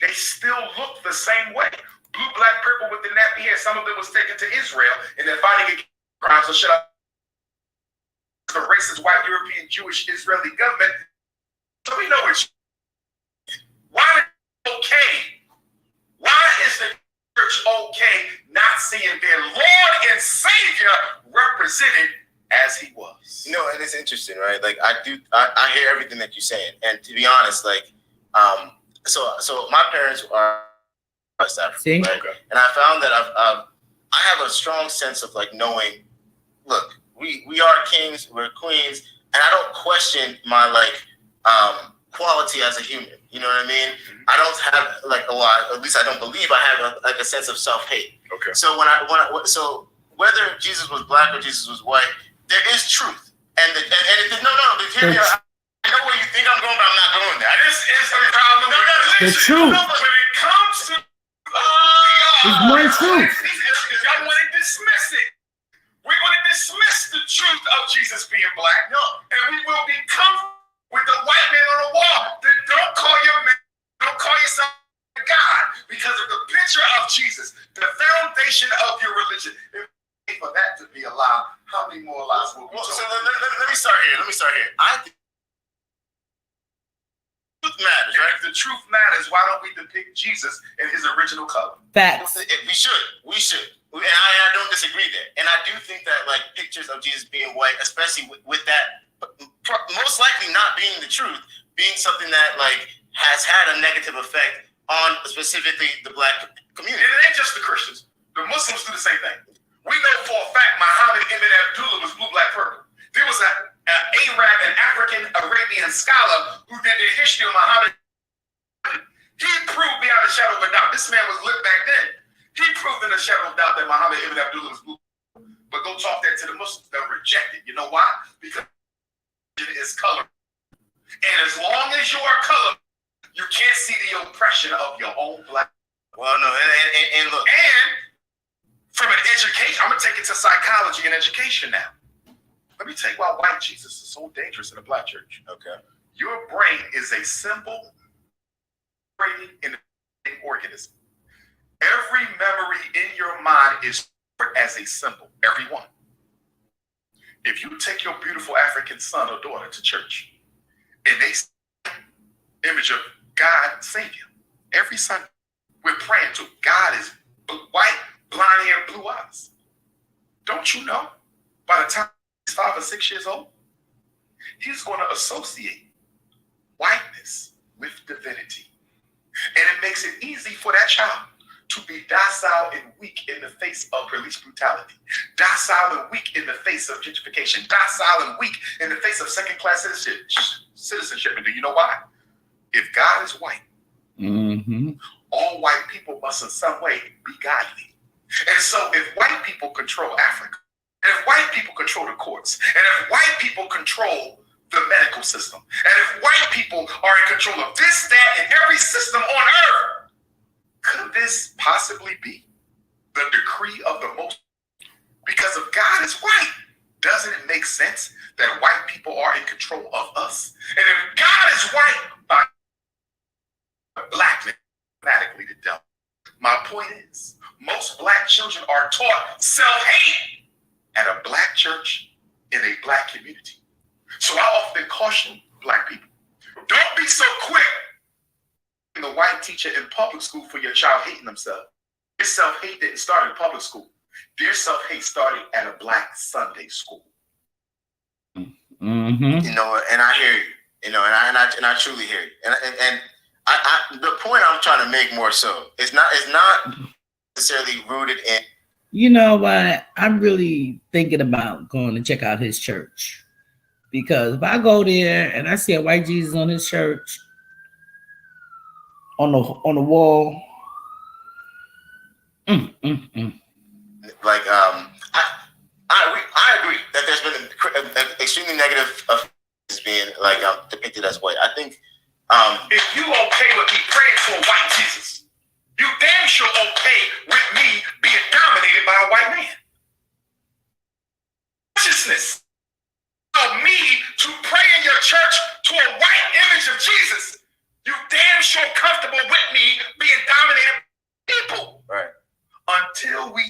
they still look the same way. Blue, black, purple with the nappy hair. Some of them was taken to Israel and they're fighting against crimes. So should I? The racist white European Jewish Israeli government. So we know it's why is it okay? Why is the church okay not seeing their Lord and Savior represented as he was? You know, and it's interesting, right? Like I hear everything that you're saying, and to be honest, like so my parents are West African, right? Okay. And I found that I have a strong sense of like knowing, look, we are kings, we're queens, and I don't question my quality as a human. You know what I mean? Mm-hmm. I don't have at least I don't believe I have a sense of self-hate. Okay. So so whether Jesus was black or Jesus was white, there is truth. And hear me out. I know where you think I'm going, but I'm not going there. This is the problem. The truth. When it comes to there's more truth. Y'all want to dismiss it. We're going to dismiss the truth of Jesus being black. No. And we will become with the white man on the wall. Then don't call yourself God because of the picture of Jesus, the foundation of your religion. For that to be allowed, how many more lies will be told? So let me start here. I think truth matters, right? If the truth matters, why don't we depict Jesus in his original color? Facts. We should. And I don't disagree there. And I do think that pictures of Jesus being white, especially with that, most likely not being the truth, being something that has had a negative effect on specifically the black community. And it ain't just the Christians. The Muslims do the same thing. We know for a fact Muhammad ibn Abdullah was blue, black, purple. There was an Arab, an African Arabian scholar who did the history of Muhammad. He proved beyond a shadow of a doubt. This man was lit back then. He proved in a shadow of doubt that Muhammad ibn Abdullah was blue. But go talk that to the Muslims. They'll reject it. You know why? Because it is color. And as long as you are color, you can't see the oppression of your own black. Well, no, and look. And from an education, I'm going to take it to psychology and education now. Let me tell you why white Jesus is so dangerous in the black church. Okay. Your brain is a simple brain in an organism. Every memory in your mind is as a symbol, every one. If you take your beautiful African son or daughter to church and they see the image of God Savior, every Sunday we're praying to God is white, blonde hair, blue eyes. Don't you know by the time he's 5 or 6 years old, he's going to associate whiteness with divinity. And it makes it easy for that child to be docile and weak in the face of police brutality, docile and weak in the face of gentrification, docile and weak in the face of second-class citizenship. And do you know why? If God is white, all white people must in some way be godly. And so if white people control Africa, and if white people control the courts, and if white people control the medical system, and if white people are in control of this, that, and every system on earth, could this possibly be the decree of the most? Because if God is white, doesn't it make sense that white people are in control of us? And if God is white, by blackness, automatically the devil. My point is, most black children are taught self-hate at a black church in a black community. So I often caution black people, don't be so quick in the white teacher in public school for your child hating themselves. Their self-hate didn't start in public school. Their self-hate started at a black Sunday school. Mm-hmm. You know, and I hear you. You know, and I truly hear you. And I the point I'm trying to make more so is not necessarily rooted in. You know what? I'm really thinking about going to check out his church, because if I go there and I see a white Jesus on his church on the wall, Like I agree that there's been an extremely negative is being like depicted as white. I think if you okay with me praying for a white Jesus, you damn sure okay with me being dominated by a white man. Consciousness of me to pray in your church to a white image of Jesus, you damn sure comfortable with me being dominated by people. right. Until we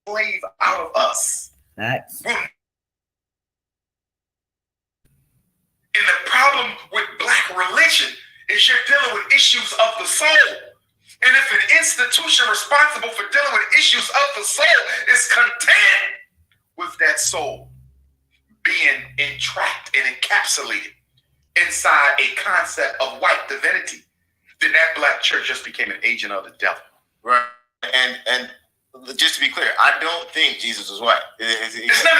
slave out of us. that's And the problem with black religion is you're dealing with issues of the soul. And if an institution responsible for dealing with issues of the soul is content with that soul being entrapped and encapsulated inside a concept of white divinity, then that black church just became an agent of the devil. Right. And just to be clear, I don't think Jesus was white. It's not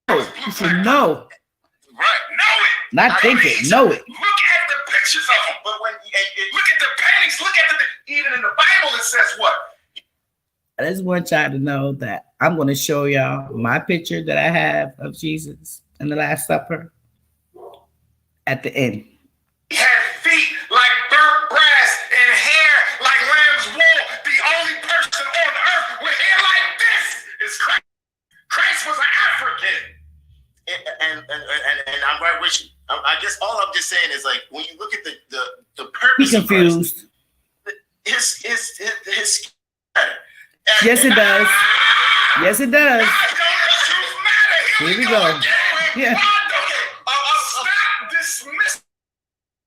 a no, Right, know it. not think it, know it. Look at the pictures of them. But when look at the paintings, look at even in the Bible it says what? I just want y'all to know that I'm going to show y'all my picture that I have of Jesus in the Last Supper at the end. He had feet like burnt brass and hair like lamb's wool. The only person on earth with hair like this is Christ. Christ was an African. And I'm right with you. I guess all I'm just saying is like when you look at the purpose. He's confused. His Yes, it does. Yes, it does. Here we go. Yeah. Stop dismissing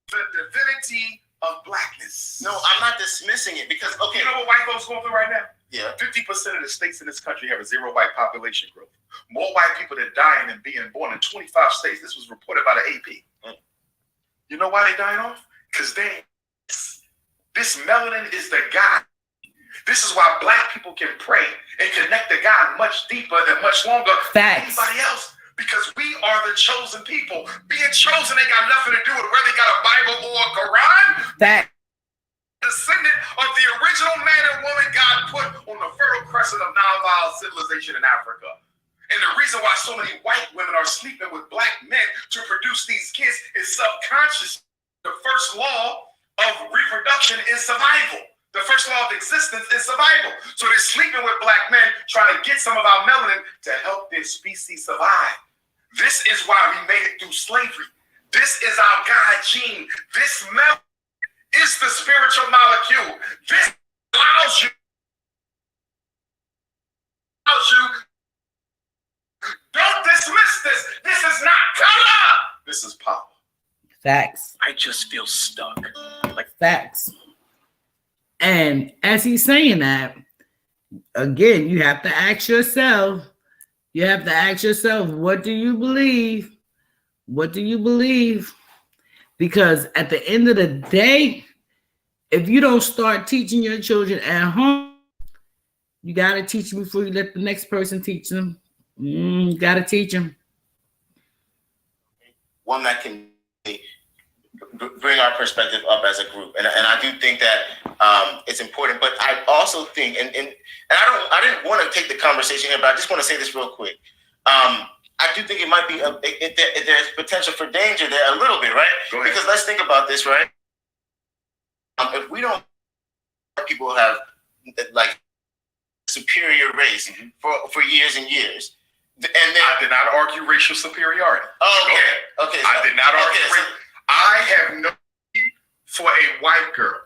the divinity of blackness. No, I'm not dismissing it because okay. You know what white folks going through right now? Yeah. 50% of the states in this country have a zero white population growth. More white people than dying and being born in 25 states. This was reported by the AP. You know why they dying off? Because this melanin is the God. This is why black people can pray and connect to God much deeper and much longer than anybody else. Because we are the chosen people. Being chosen ain't got nothing to do with whether you got a Bible or a Quran. Fact. Descendant of the original man and woman God put on the fertile crescent of non-violent civilization in Africa. And the reason why so many white women are sleeping with black men to produce these kids is subconscious. The first law of reproduction is survival. The first law of existence is survival. So they're sleeping with black men, trying to get some of our melanin to help their species survive. This is why we made it through slavery. This is our God gene. This melanin is the spiritual molecule. This allows you. Don't dismiss this. This is not color. This is power. Facts. I just feel stuck. Like facts. And as he's saying that, again, you have to ask yourself, what do you believe? What do you believe? Because at the end of the day, if you don't start teaching your children at home, you got to teach them before you let the next person teach them. You got to teach them. One that can bring our perspective up as a group, and I do think that it's important. But I also think, and I didn't want to take the conversation here, but I just want to say this real quick. I do think it might be there's potential for danger there a little bit, right? Because let's think about this, right? If we don't, people have like superior race for years and years. And then, I did not argue racial superiority. Oh, okay. I did not argue. I have no need for a white girl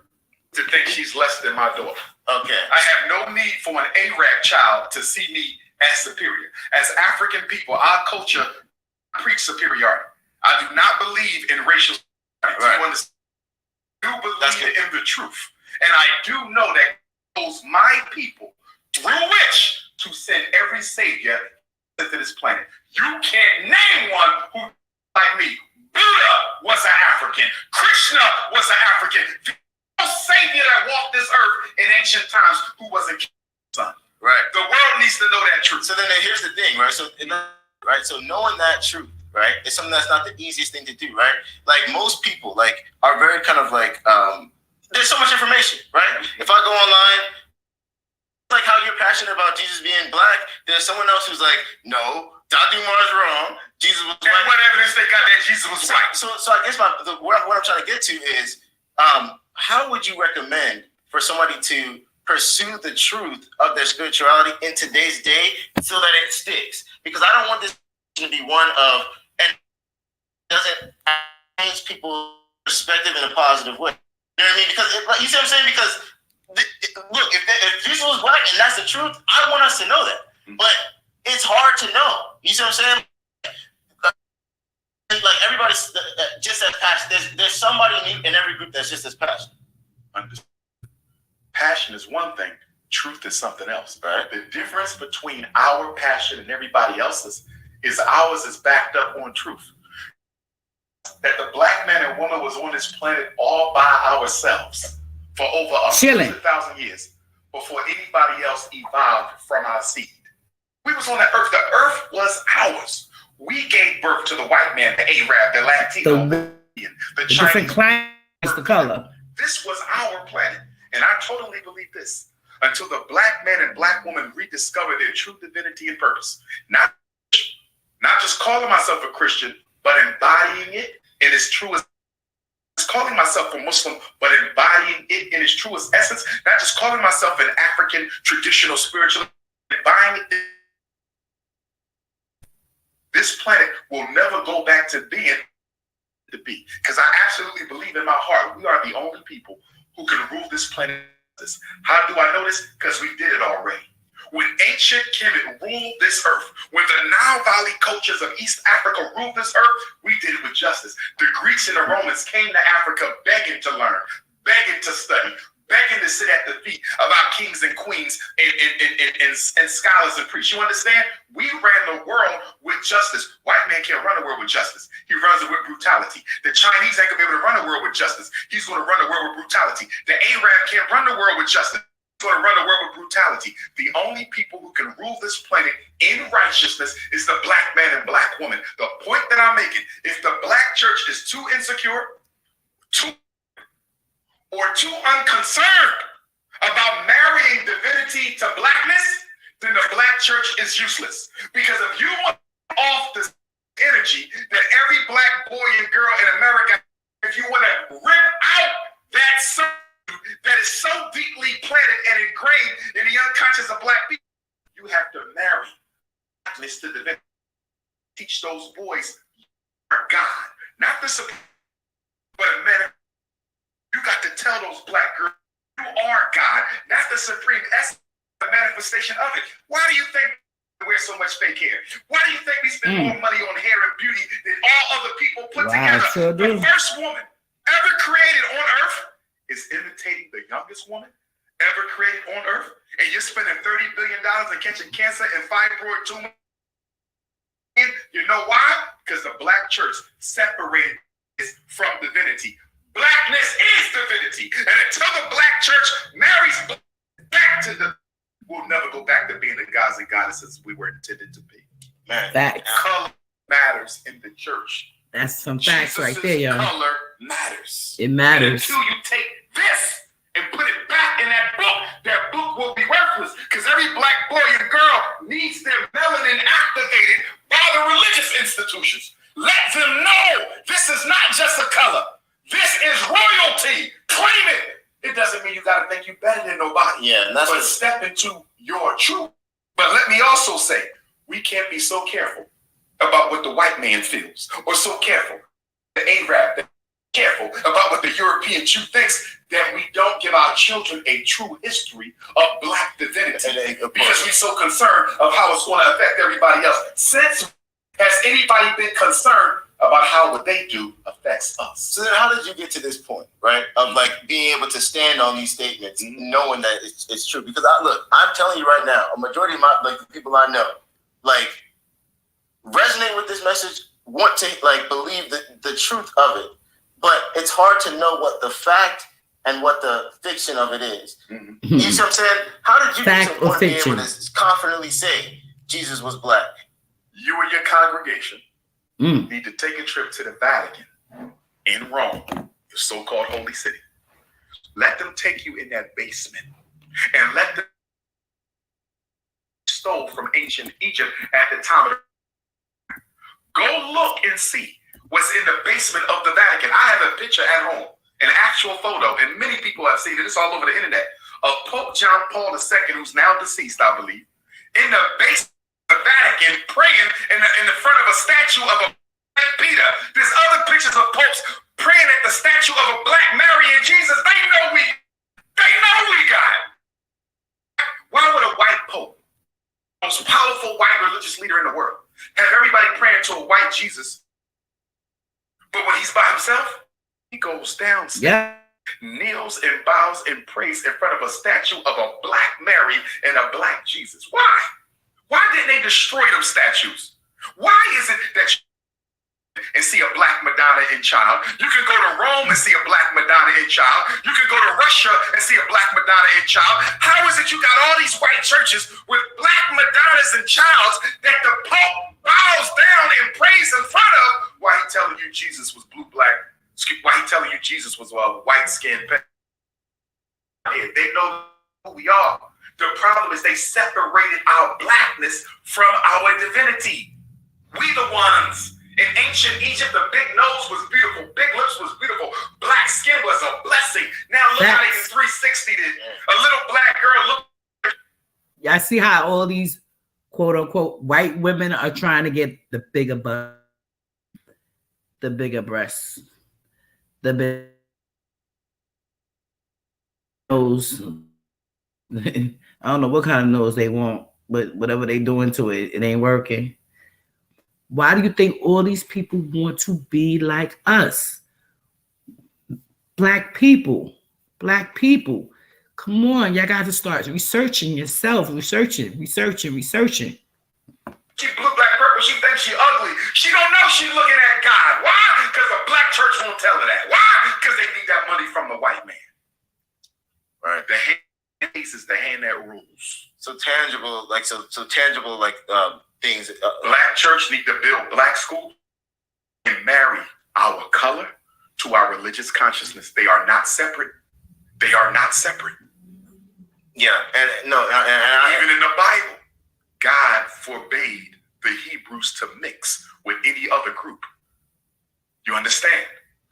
to think she's less than my daughter. Okay. I have no need for an Arab child to see me as superior. As African people, our culture preach superiority. I do not believe in racial superiority. Right. I do believe in the truth. And I do know that those my people through which to send every savior to this planet. You can't name one who like me. Buddha was an African. Krishna was an African. No savior that walked this earth in ancient times who wasn't son. Right. The world needs to know that truth. So then here's the thing, right? So knowing that truth, right, is something that's not the easiest thing to do, right? Like most people, like are very kind of like there's so much information, right? If I go online, like how you're passionate about Jesus being black, there's someone else who's like, no, Dr. Umar is wrong. Jesus was white. What evidence they got that Jesus was white? So I guess what I'm trying to get to is, how would you recommend for somebody to pursue the truth of their spirituality in today's day so that it sticks? Because I don't want this to be one of, and doesn't change people's perspective in a positive way. You know what I mean? Because you see what I'm saying? Because look, if Jesus was black and that's the truth, I want us to know that. But it's hard to know. You see what I'm saying? Like everybody's just as passionate. There's somebody in every group that's just as passionate. Passion is one thing. Truth is something else. Right? The difference between our passion and everybody else's is ours is backed up on truth. That the black man and woman was on this planet all by ourselves for over 100,000 years before anybody else evolved from our seed. We was on that earth. The earth was ours. We gave birth to the white man, the Arab, the Latino, the Chinese. Different climates, the color. This was our planet. And I totally believe this. Until the black man and black woman rediscover their true divinity and purpose. Not just calling myself a Christian, but embodying it in its truest. Calling myself a Muslim, but embodying it in its truest essence. Not just calling myself an African traditional spiritual, embodying it. This planet will never go back to being to be. Because I absolutely believe in my heart we are the only people who can rule this planet. How do I know this? Because we did it already. When ancient Kemet ruled this earth, when the Nile Valley cultures of East Africa ruled this earth, we did it with justice. The Greeks and the Romans came to Africa begging to learn, begging to study, begging to sit at the feet of our kings and queens and scholars and priests. You understand? We ran the world with justice. White man can't run the world with justice. He runs it with brutality. The Chinese ain't gonna be able to run the world with justice. He's gonna run the world with brutality. The Arab can't run the world with justice. He's gonna run the world with brutality. The only people who can rule this planet in righteousness is the black man and black woman. The point that I'm making, if the black church is too insecure, too unconcerned about marrying divinity to blackness, then the black church is useless. Because if you want off the energy that every black boy and girl in America, if you want to rip out that circle that is so deeply planted and ingrained in the unconscious of black people, you have to marry blackness to divinity. Teach those boys you are God, not the supreme, but a man. You got to tell those black girls you are God, not the supreme essence, the manifestation of it. Why do you think we wear so much fake hair? Why do you think we spend more money on hair and beauty than all other people put together? Sure do. The first woman ever created on earth is imitating the youngest woman ever created on earth. And you're spending $30 billion on catching cancer and fibroid tumor. You know why? Because the black church separated this from divinity. Blackness is divinity. And until the black church marries back to the, we'll never go back to being the gods and goddesses we were intended to be. Man, Facts. Color matters in the church That's some facts right there, y'all. Color matters. It matters. And until you take this and put it back in that book will be worthless because every black boy and girl needs their melanin activated by the religious institutions. Let them know this is not just a color. This is royalty. Claim it. It doesn't mean you got to think you're better than nobody. Yeah, and that's but step into your truth. But let me also say, we can't be so careful about what the white man feels, or so careful, the Arab, careful about what the European Jew thinks, that we don't give our children a true history of black divinity because we're so concerned of how it's going to affect everybody else. Since has anybody been concerned about how what they do affects us? So then how did you get to this point, right? Of like being able to stand on these statements, knowing that it's true? Because I'm telling you right now, a majority of the people I know, resonate with this message, want to believe the truth of it, but it's hard to know what the fact and what the fiction of it is. Mm-hmm. You see what I'm saying? How did you Fact get to the point or of being fiction? able to confidently say Jesus was black? You and your congregation need to take a trip to the Vatican in Rome, the so-called Holy City. Let them take you in that basement and let them stole from ancient Egypt at the time of go look and see what's in the basement of the Vatican. I have a picture at home, an actual photo, and many people have seen it. It's all over the internet, of Pope John Paul II, who's now deceased, I believe, in the basement of the Vatican, praying in the front of a statue of a Black Peter. There's other pictures of popes praying at the statue of a Black Mary and Jesus. They know we got it. Why would a white pope, most powerful white religious leader in the world, have everybody praying to a white Jesus? But when he's by himself, he goes downstairs, kneels and bows and prays in front of a statue of a Black Mary and a Black Jesus. Why? Why didn't they destroy them statues? Why is it that and see a Black Madonna and child? You can go to Rome and see a Black Madonna and child. You can go to Russia and see a Black Madonna and child. How is it you got all these white churches with Black Madonnas and childs that the Pope bows down and prays in front of? Why he telling you Jesus was black? Why he telling you Jesus was white skinned? They know who we are. The problem is they separated our blackness from our divinity. We the ones. In ancient Egypt, the big nose was beautiful, big lips was beautiful, black skin was a blessing. Now look how they 360 did. A little black girl look. Y'all see how all these quote unquote white women are trying to get the bigger butt, the bigger breasts, the big nose. I don't know what kind of nose they want, but whatever they doing to it, it ain't working. Why do you think all these people want to be like us? Black people. Come on, y'all got to start researching yourself. Researching. She blue, black, purple. She thinks she ugly. She don't know she's looking at God. Why? Because the black church won't tell her that. Why? Because they need that money from the white man. Right. The hand is the hand that rules. So tangible, things. Black church need to build black schools and marry our color to our religious consciousness. They are not separate. Yeah, and even in the Bible, God forbade the Hebrews to mix with any other group. You understand?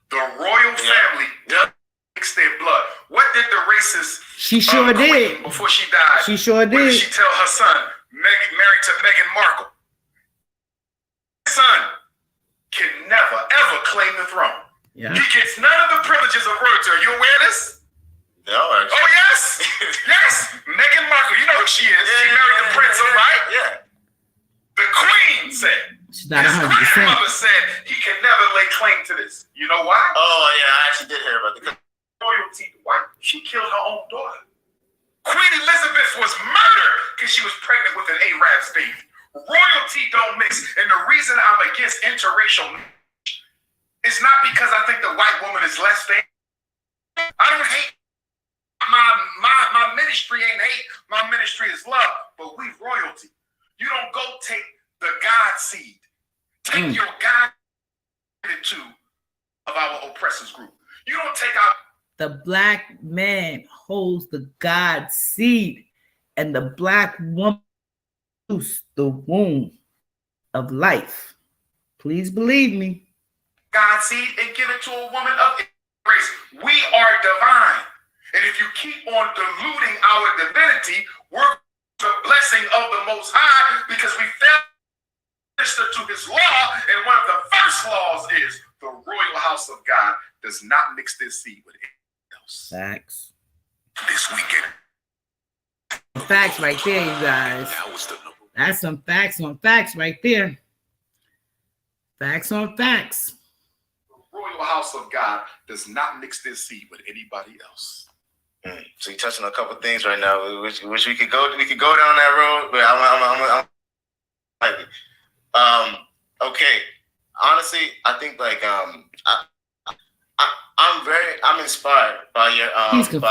The royal family doesn't mix their blood. What did the racist? She sure did. Before she died, she sure did. What did she tell her son, married to Meghan Markle? Son can never ever claim the throne. Yeah. He gets none of the privileges of royalty. Are you aware of this? No, actually. Oh yes, yes. Meghan Markle, you know who she is. She married the prince, right? Yeah. The queen said. She's not 100%. His grandmother said he can never lay claim to this. You know why? Oh yeah, I actually did hear about the royalty. Why? She killed her own daughter. Queen Elizabeth was murdered because she was pregnant with an Arab's baby. Royalty don't mix. And the reason I'm against interracial marriage is not because I think the white woman is less than. I don't hate. My ministry ain't hate. My ministry is love. But we royalty. You don't go take the God seed. Take your God two of our oppressors group. You don't take out. The black man holds the God seed, and the black woman produces the womb of life. Please believe me. God seed and give it to a woman of race. We are divine. And if you keep on diluting our divinity, we're the blessing of the Most High because we fail to minister to his law. And one of the first laws is the royal house of God does not mix this seed with anything else. Facts. This weekend. Facts right there, you guys. That's some facts on facts right there. Facts on facts. The royal house of God does not mix this seed with anybody else. So you're touching on a couple things right now, which we could go down that road, but okay. Honestly, I think like I'm inspired by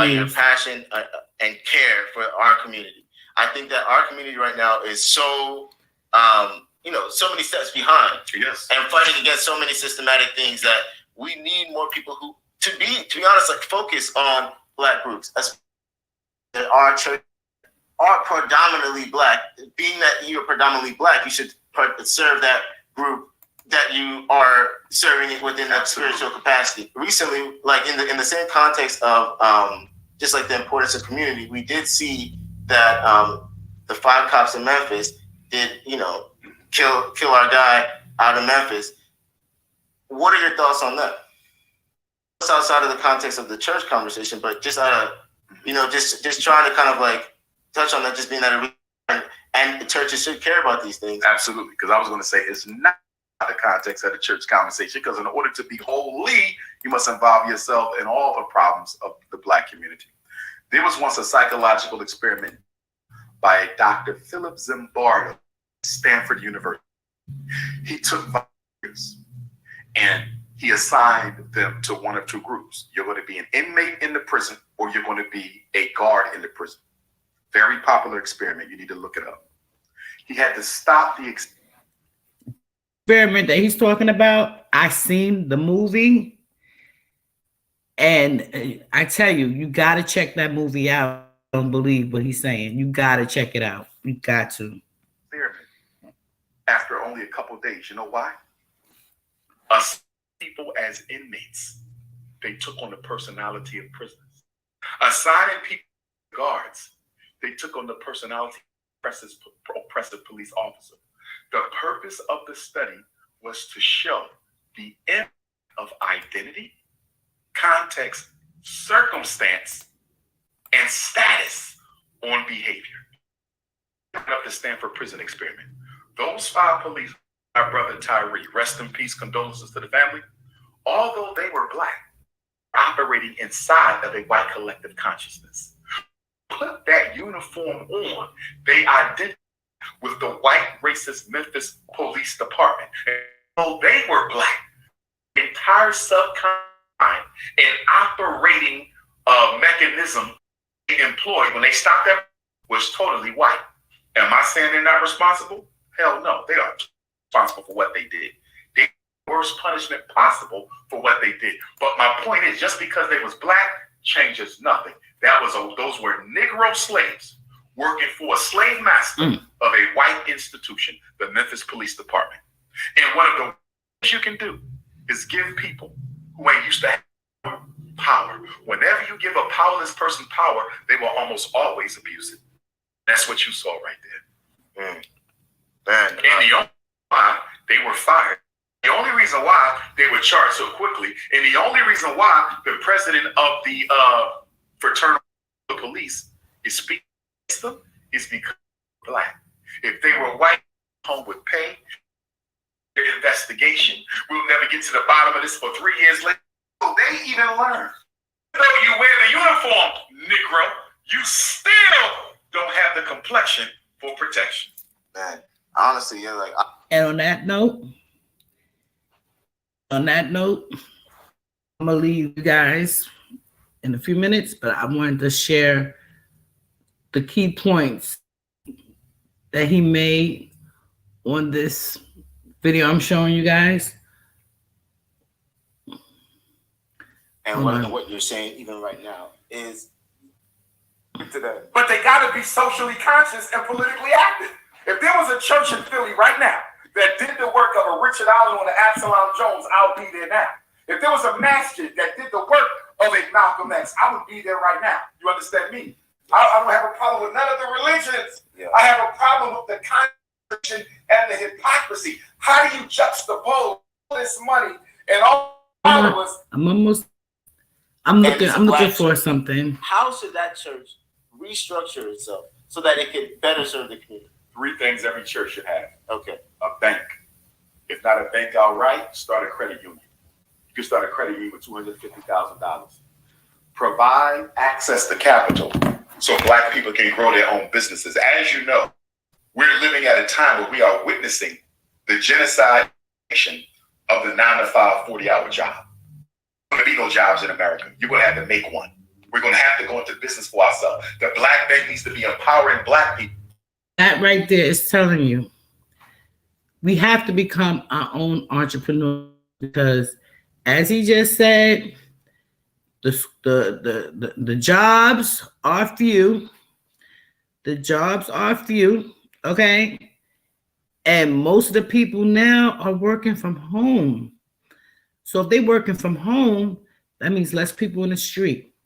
your passion and care for our community. I think that our community right now is so so many steps behind. Yes. And fighting against so many systematic things that we need more people who to be honest, like focus on Black groups. Our church are predominantly Black. Being that you're predominantly Black, you should serve that group that you are serving it within that spiritual capacity. Recently, like in the same context of just like the importance of community, we did see that the 5 cops in Memphis did, kill our guy out of Memphis. What are your thoughts on that? It's outside of the context of the church conversation, but just out of, just trying to kind of like touch on that, just being that and the churches should care about these things. Absolutely, because I was going to say it's not the context of the church conversation, because in order to be holy, you must involve yourself in all the problems of the Black community. There was once a psychological experiment by Dr. Philip Zimbardo at Stanford University. He took volunteers and he assigned them to one of 2 groups. You're going to be an inmate in the prison, or you're going to be a guard in the prison. Very popular experiment. You need to look it up. He had to stop the experiment that he's talking about. I seen the movie, and I tell you, you got to check that movie out. I don't believe what he's saying. You got to check it out. You got to. Experiment. After only a couple of days. You know why? Us people as inmates, they took on the personality of prisoners. Assigning people guards, they took on the personality of oppressive police officer. The purpose of the study was to show the impact of identity, context, circumstance, and status on behavior. Up the Stanford prison experiment. Those 5 police, my brother Tyree, rest in peace, condolences to the family, although they were Black, operating inside of a white collective consciousness. Put that uniform on, they identified with the white racist Memphis Police Department. So they were Black. The entire subconscious and operating mechanism they employed when they stopped that was totally white. Am I saying they're not responsible? Hell no, they are responsible for what they did. They did the worst punishment possible for what they did. But my point is, just because they was Black changes nothing. Those were Negro slaves working for a slave master of a white institution, the Memphis Police Department. And one of the things you can do is give people who ain't used to have power. Whenever you give a powerless person power, they will almost always abuse it. That's what you saw right there. And the only reason why they were fired, the only reason why they were charged so quickly, and the only reason why the president of the fraternal police is speaking against them is because they're Black. If they were white, home would pay their investigation. We'll never get to the bottom of this for 3 years later. So they even learn. Even though you wear the uniform, Negro, you still don't have the complexion for protection. Man, honestly, you're like. And on that note, I'm gonna leave you guys in a few minutes, but I wanted to share the key points that he made on this video I'm showing you guys. And what you're saying even right now is to that. But they got to be socially conscious and politically active. If there was a church in Philly right now that did the work of a Richard Allen or an Absalom Jones, I'll be there now. If there was a masjid that did the work of a Malcolm X, I would be there right now. You understand me? I don't have a problem with none of the religions. Yeah. I have a problem with the contradiction and the hypocrisy. How do you juxtapose this money and all of us? I'm looking for something. How should that church restructure itself so that it can better serve the community? 3 things every church should have. Okay. A bank. If not a bank outright, start a credit union. You can start a credit union with $250,000. Provide access to capital so Black people can grow their own businesses. As you know, we're living at a time where we are witnessing the genocide of the 9-to-5, 40-hour job. There's going to be no jobs in America. You're going to have to make one. We're going to have to go into business for ourselves. The Black bank needs to be empowering Black people. That right there is telling you we have to become our own entrepreneur, because as he just said, the jobs are few. The jobs are few, okay? And most of the people now are working from home. So if they're working from home, that means less people in the street.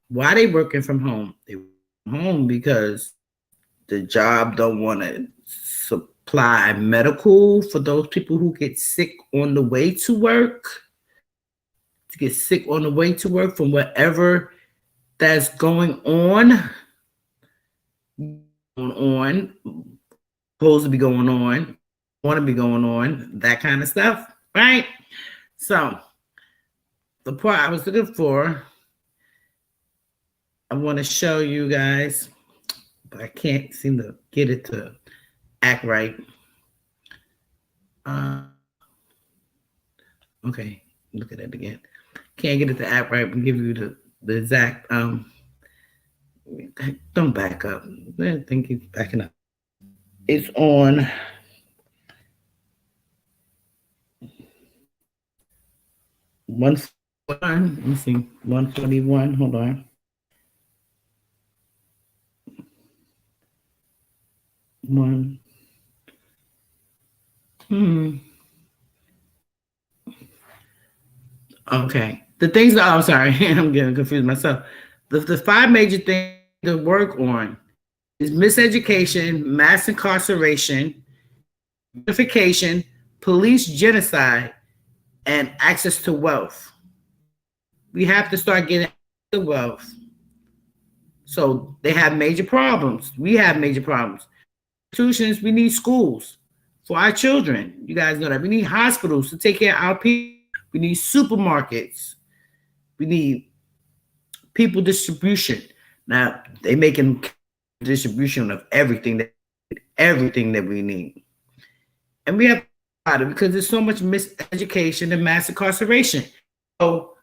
Why are they working from home? They work from home because the job don't want to supply medical for those people who get sick on the way to work. To get sick on the way to work from whatever that's going on, supposed to be going on, want to be going on, that kind of stuff, right? So the part I was looking for, I want to show you guys, but I can't seem to get it to act right. Okay, look at it again. Can't get it to act right, but give you the exact, don't back up. I think he's backing up. It's on let me see, 141, hold on. Okay. The things that, I'm sorry, I'm getting confused myself. The 5 major things to work on is miseducation, mass incarceration, unification, police genocide, and access to wealth. We have to start getting the wealth. So they have major problems. We have major problems. Institutions, we need schools for our children. You guys know that. We need hospitals to take care of our people. We need supermarkets. We need people distribution. Now they making distribution of everything that we need, and we have to about it because there's so much miseducation and mass incarceration. So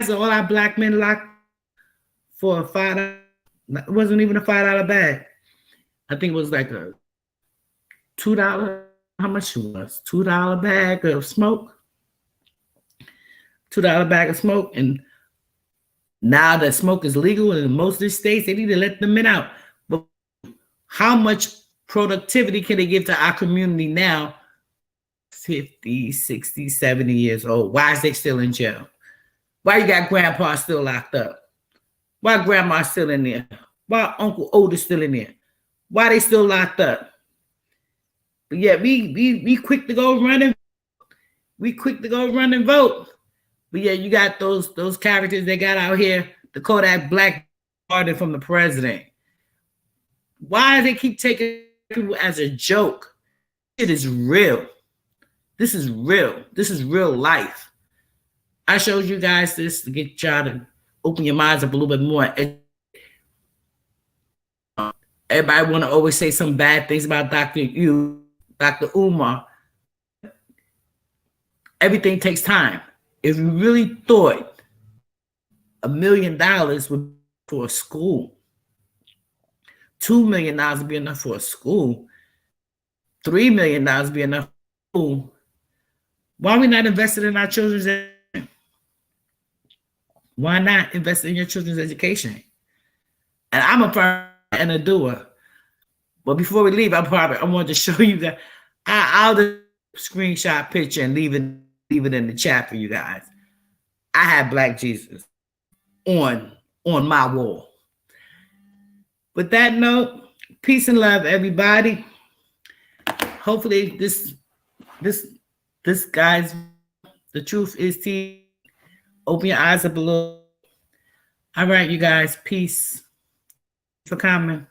all our Black men locked for a $5. It wasn't even a $5 bag. I think it was like a $2. How much it was? $2 bag of smoke. $2 bag of smoke. And now that smoke is legal in most of the states, they need to let the men out. But how much productivity can they give to our community now? 50, 60, 70 years old. Why is they still in jail? Why you got grandpa still locked up? Why grandma still in there? Why Uncle Otis still in there? Why they still locked up? But yeah, we quick to go run and vote. But yeah, you got those characters they got out here, the Kodak Black pardon from the president. Why do they keep taking people as a joke? It is real. This is real. This is real life. I showed you guys this to get y'all to open your minds up a little bit more. Everybody want to always say some bad things about Dr. Umar. Everything takes time. If you really thought $1 million would be for a school, $2 million would be enough for a school, $3 million would be enough for a school, why are we not invested in our children's education? Why not invest in your children's education? And I'm a firm and a doer. But before we leave, I wanted to show you that I'll just screenshot picture and leave it in the chat for you guys. I had Black Jesus on my wall. With that note, peace and love, everybody. Hopefully this guys, the truth is tea. Open your eyes up a little. All right, you guys, peace for coming.